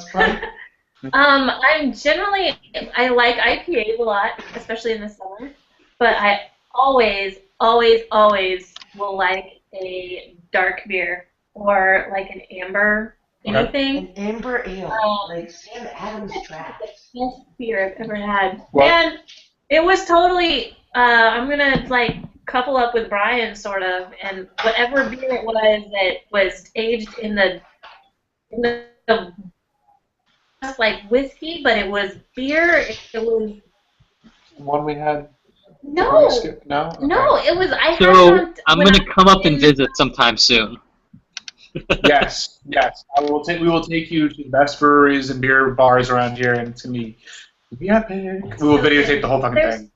Sprite. I'm generally, I like IPAs a lot, especially in the summer, but I always will like a dark beer or like an amber anything. An amber ale, like Sam Adams draft. The best beer I've ever had. Well- And it was totally, I'm gonna like couple up with Brian sort of, and whatever beer it was that was aged in the like whiskey, but it was beer. It was One we had. no, No. no. It was I had so it on, I'm when gonna I come was up and in- visit sometime soon. Yes. We will take you to the best breweries and beer bars around here, and it's gonna be epic. We will videotape the whole fucking There's- thing.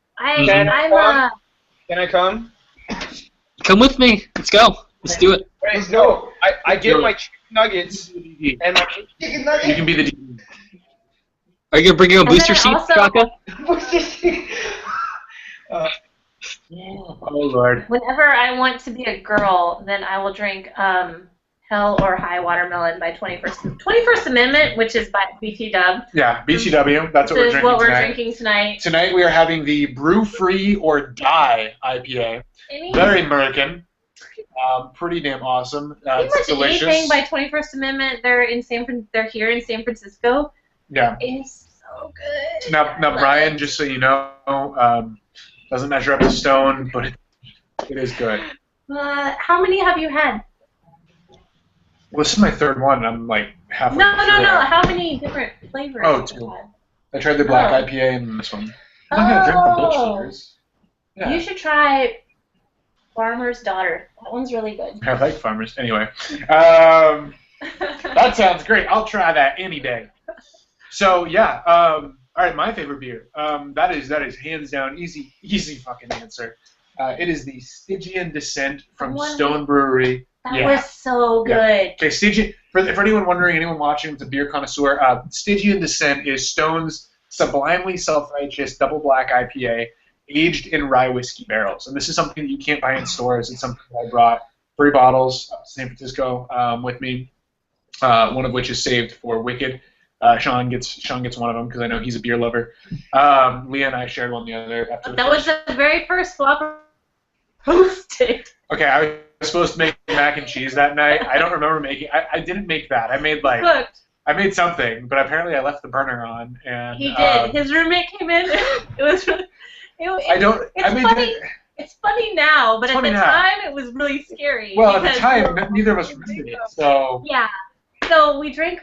Can I come? Come with me. Let's go. Let's do it. Wait, Let's no. go. I get my chicken nuggets You and my Chicken nugget. can be the DD. Are you gonna bring your own And booster then seat, also- Chaka? Oh Lord. Whenever I want to be a girl, then I will drink Hell or High Watermelon by 21st Amendment, which is by BT Dub. Yeah, BCW. That's what we're This is drinking what we're tonight. drinking tonight. Tonight we are having the Brew Free or Die IPA. Very American. Pretty damn awesome. Pretty It's much delicious. anything by 21st Amendment. They're here in San Francisco. Yeah. It's so good. Now, Brian, just so you know, doesn't measure up to stone, but it is good. How many have you had? Well, this is my third one. I'm like halfway No. through it. How many different flavors? Oh, have you 2. had? I tried the black IPA and this one. I'm not gonna drink from both flavors. Yeah. You should try Farmer's Daughter. That one's really good. I like farmers. Anyway, that sounds great. I'll try that any day. So yeah, all right. My favorite beer. That is hands down easy fucking answer. It is the Stygian Descent from Stone Brewery. That was so good. Yeah. Okay, Stygian. For anyone wondering, anyone watching that's a beer connoisseur, Stygian Descent is Stone's sublimely self-righteous double black IPA, aged in rye whiskey barrels. And this is something that you can't buy in stores. It's something that I brought 3 bottles up to San Francisco with me, one of which is saved for Wicked. Sean gets one of them because I know he's a beer lover. Leah and I shared one the other. That was the very first flopper hosted. Okay, I was supposed to make mac and cheese that night. I don't remember making. I didn't make that. I made I made something, but apparently I left the burner on. And he did. His roommate came in. It was. It's funny now, but at the time it was really scary. Well, at the time, neither of us remembered it. So yeah. So we drank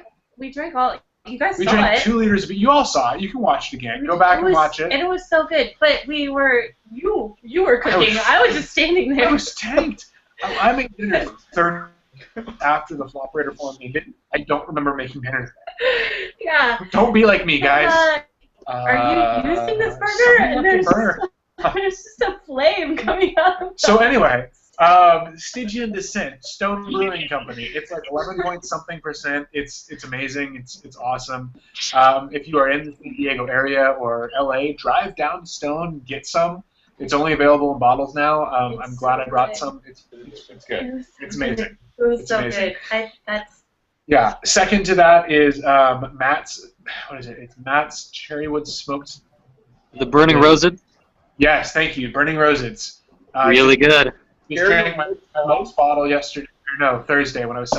all. You guys saw it. We drank 2 liters, but you all saw it. You can watch it again. Go back and watch it. And it was so good. But you were cooking. I was just standing there. I was tanked. I made dinner third after the Floperator Forum game. I don't remember making dinner. Yeah. Don't be like me, guys. Are you using this burger? And there's just a flame coming out. So anyway, Stygian Descent, Stone Brewing Company. It's like 11-point-something%. It's amazing. It's awesome. If you are in the San Diego area or LA, drive down to Stone, get some. It's only available in bottles now. I'm glad I brought some. It's good. It's amazing. It was so good. Yeah. Second to that is Matt's. What is it? It's Matt's Cherrywood Smoked. The Burning Rosed. Yes, thank you. Burning Roseds. Really good. Just drank my most bottle Thursday when I was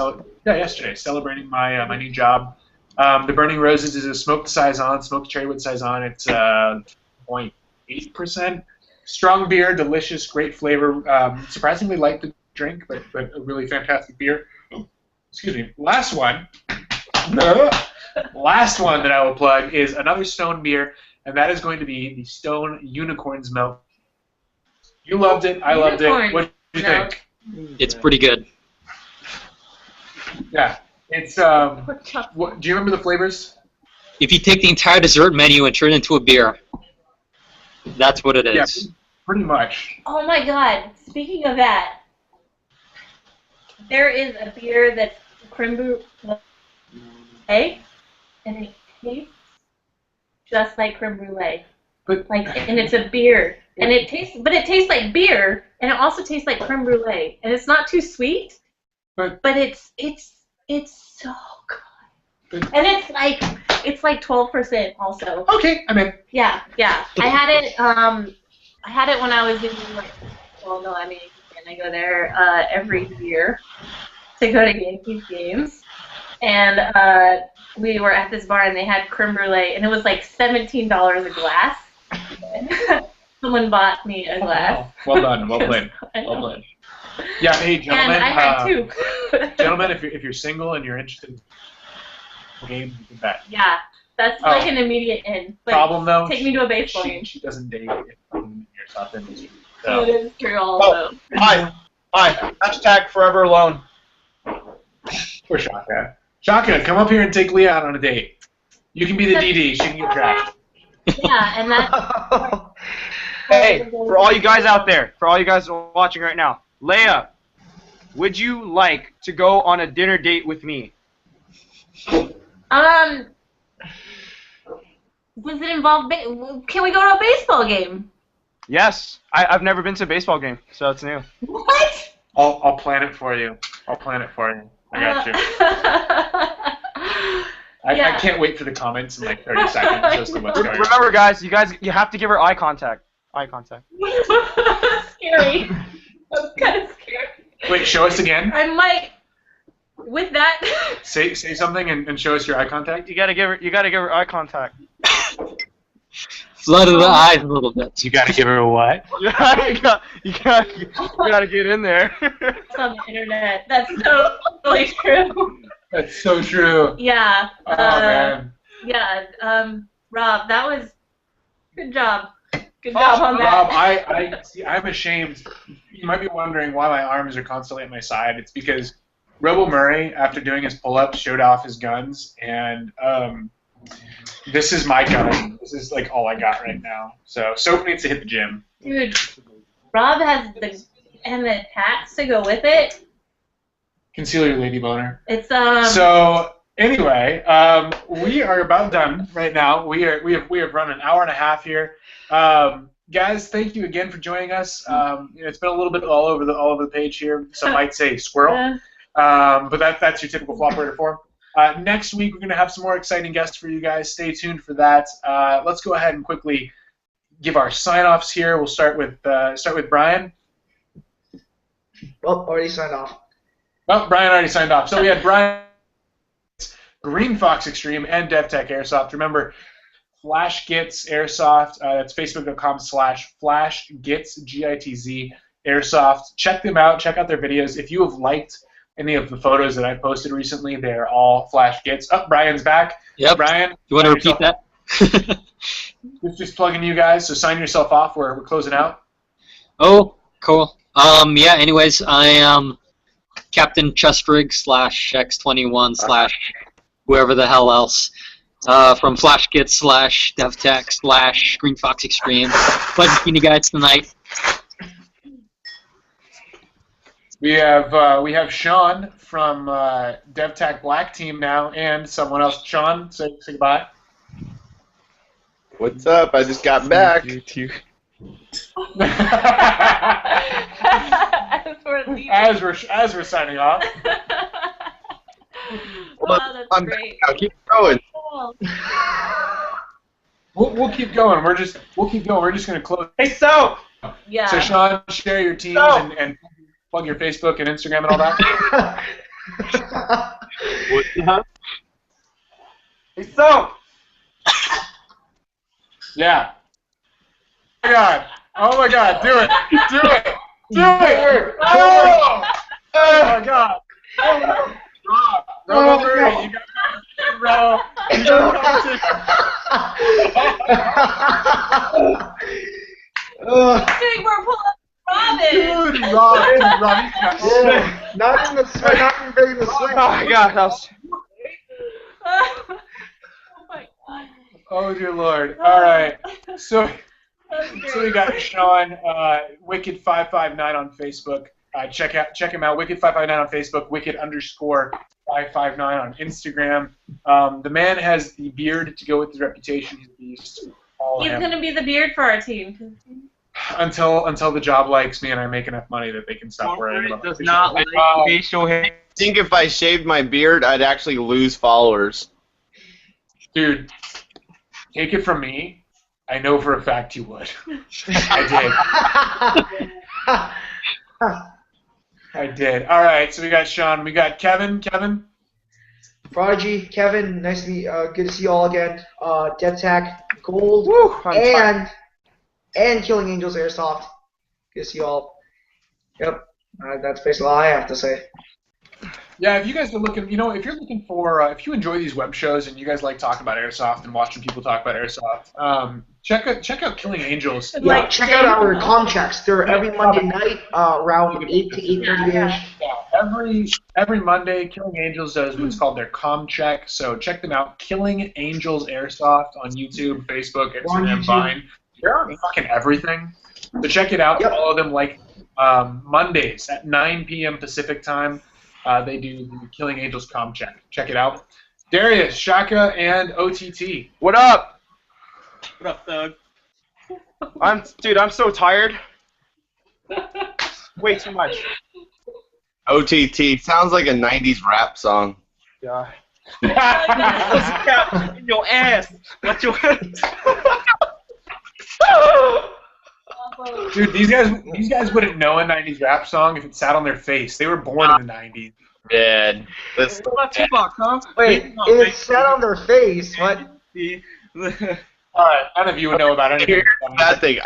celebrating my my new job. The Burning Roses is a smoked saison, smoked cherrywood saison. It's 0.8%. Strong beer, delicious, great flavor. Surprisingly light to drink, but a really fantastic beer. Excuse me. Last one that I will plug is another Stone beer, and that is going to be the Stone Unicorn's Milk. You loved it. I loved it. What did you think? It's pretty good. Yeah. It's do you remember the flavors? If you take the entire dessert menu and turn it into a beer, that's what it is. Yeah, pretty much. Oh my God! Speaking of that, there is a beer that's creme brulee, and it tastes just like creme brulee. And it's a beer, and it tastes like beer, and it also tastes like creme brulee, and it's not too sweet, but it's so good, and it's like 12% also. Okay, I'm in. Yeah. I had it when I was in I go there every year to go to Yankees games, and we were at this bar and they had creme brulee, and it was like $17 a glass. Someone bought me a glass. Oh, well done, well played. Yeah, hey gentlemen. And I had 2. Gentlemen, if you're single and you're interested in games, you can bet. Yeah, that's like an immediate in. But problem though, take me to a baseball game. She doesn't date your top industry. So. It is true also. Hi. Hashtag forever alone. Poor Shaka. Shaka, come up here and take Leah out on a date. You can be the DD. She can get trashed. Yeah, and that. Hey, for all you guys out there, for all you guys watching right now, Leia, would you like to go on a dinner date with me? Does it involve? Can we go to a baseball game? Yes, I've never been to a baseball game, so it's new. What? I'll plan it for you. I got you. I can't wait for the comments in like 30 seconds as to what's going on. Remember, guys, you have to give her eye contact. Eye contact. Scary. That's kind of scary. Wait, show us again. I might. With that. Say something and show us your eye contact. You gotta give her eye contact. Flooded the eyes a little bit. You gotta give her a what? Yeah, you gotta get in there. It's on the internet. That's so totally true. That's so true. Yeah. Oh man. Yeah. Rob, that was good job. Good job on Rob, that. I see. I'm ashamed. You might be wondering why my arms are constantly at my side. It's because Rebel Murray, after doing his pull-ups, showed off his guns, and this is my gun. This is like all I got right now. So Soap needs to hit the gym. Dude, Rob has the tats to go with it. Conceal your lady boner. It's So anyway, we are about done right now. We have run an hour and a half here. Guys, thank you again for joining us. It's been a little bit all over the page here. Some might say squirrel, but that's your typical Floperator Forum. Next week we're gonna have some more exciting guests for you guys. Stay tuned for that. Let's go ahead and quickly give our sign-offs here. We'll start with Brian. Well, already signed off. Oh, Brian already signed off. So we had Brian, Green Fox Extreme, and DEVTAC Airsoft. Remember, Flash Gits Airsoft. That's facebook.com/FlashGits GITZ Airsoft. Check them out. Check out their videos. If you have liked any of the photos that I posted recently, they're all Flash Gits. Oh, Brian's back. Yep. Brian, You want to repeat that? just plugging you guys. So sign yourself off. We're closing out. Oh, cool. Yeah. Anyways, I am Captain Chestrig /X21 / whoever the hell else. From FlashGit / DevTech / Green Fox Extreme. Pleasure seeing you guys tonight. We have Sean from DevTech Black Team now, and someone else. Sean, say goodbye. What's up? I just got back. As we're signing off. Oh, that's I'm great. back. Keep going. We'll keep going. We'll keep going. We're just gonna close. Hey, so. Yeah. So Sean, share your teams and plug your Facebook and Instagram and all that. Hey, so. Yeah. Oh my God! Do it! Do it! Do it! Oh my God! Rob, you got Rob. You got Doing more pull-ups, Robin. Dude, Rob. Not in the swing. Not in big in the swing. Oh my God, that was. Oh my God. Oh dear Lord! All right, so we got Sean, Wicked559 on Facebook. Check him out. Wicked559 on Facebook. Wicked_559 on Instagram. The man has the beard to go with his reputation. He's a beast. He's gonna be the beard for our team. Until the job likes me and I make enough money that they can stop worrying about does it. not like facial hair. I think if I shaved my beard, I'd actually lose followers. Dude, take it from me. I know for a fact you would. I did. All right, so we got Sean. We got Kevin. Kevin. Prodigy, Kevin, nice to meet. Good to see you all again. DEVTAC Gold and Killing Angels Airsoft. Good to see you all. Yep, that's basically all I have to say. Yeah, if you guys are looking, if you're looking for, if you enjoy these web shows and you guys like talking about Airsoft and watching people talk about Airsoft, check out Killing Angels. Yeah, check out our comm checks. They're every Monday night, around 8 to 8:30ish. Yeah, every Monday, Killing Angels does what's called their comm check. So check them out. Killing Angels Airsoft on YouTube, Facebook, Instagram, Vine. They're on fucking everything. So check it out. Yep. Follow them like Mondays at 9 p.m. Pacific time. They do the Killing Angels comm check. Check it out. Darius, Shaka, and OTT. What up? What up, Thug? I'm so tired. Way too much. OTT sounds like a '90s rap song. Yeah. In your ass. What your ass? Dude, these guys wouldn't know a '90s rap song if it sat on their face. They were born in the '90s. Dead. What about Tupac, huh? Wait, it sat on their face. What? All right, none of you would know about anything. Bad thing.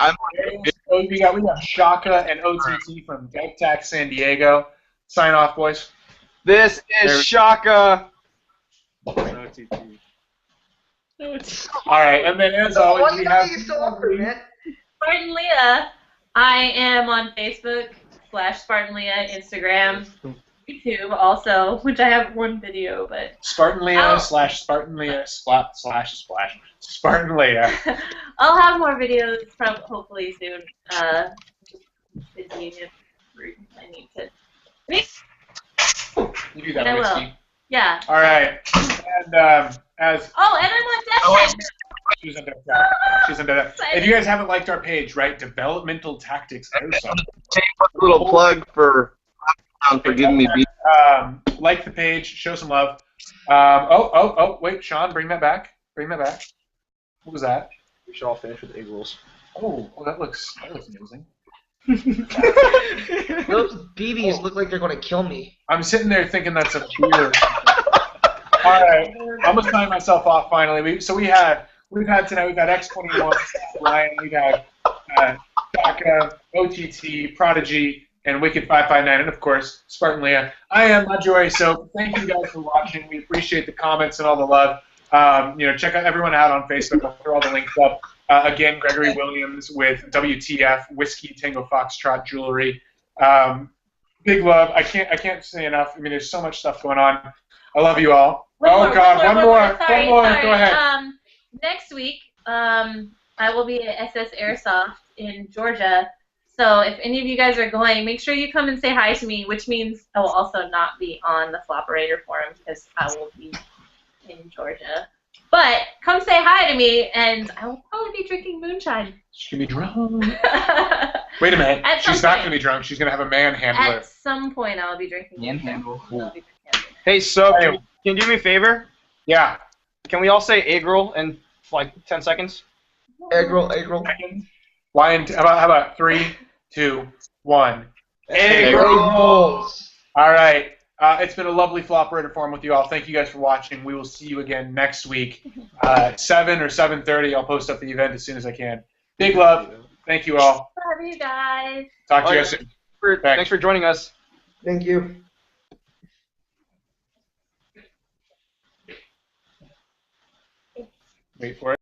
We got Shaka and OTT from DEVTAC San Diego. Sign off, boys. This is Shaka. All right, and then as always, we have. Spartan Leah. I am on Facebook /Spartan Leah, Instagram, YouTube also, which I have one video, but Spartan Leah /Spartan Leah /splash Spartan Leah. I'll have more videos from hopefully soon. Busy I need to. You do that, I Whiskey. will. Yeah. All right, and as. Oh, and I'm on DEVTAC. She's into that. She's into that. If you guys haven't liked our page, right? Developmental Tactics Airsoft. Take a little plug for giving me beat. Like the page, show some love. Oh, wait, Sean, bring that back. Bring that back. What was that? We should all finish with egg rolls. Oh, that looks amazing. Those BBs look like they're going to kill me. I'm sitting there thinking that's a beer. All right, I'm gonna sign myself off finally. We've had tonight. We've had X21, Ryan. We've had Shaka, OTT, Prodigy, and Wicked 559, and of course Spartan Leah. I am Maggiore. So thank you guys for watching. We appreciate the comments and all the love. Check out everyone out on Facebook. I'll throw all the links up. Again, Gregory Williams with WTF Whiskey Tango Foxtrot Jewelry. Big love. I can't say enough. I mean, there's so much stuff going on. I love you all. One more. Sorry. Go ahead. Next week, I will be at SS Airsoft in Georgia. So if any of you guys are going, make sure you come and say hi to me, which means I will also not be on the Floperator Forum because I will be in Georgia. But come say hi to me, and I will probably be drinking moonshine. She's going to be drunk. Wait a minute. She's not going to be drunk. She's going to have a manhandler. At some point, I will be drinking Manhandle. Hey, so can you do me a favor? Yeah. Can we all say egg roll in like 10 seconds? Egg roll. How about 3, 2, 1. Egg rolls. All right. It's been a lovely Floperator Forum with you all. Thank you guys for watching. We will see you again next week, 7 or 7:30. I'll post up the event as soon as I can. Big love. Thank you all. Love you guys. Talk to you guys soon. Thanks for joining us. Thank you. Wait for it.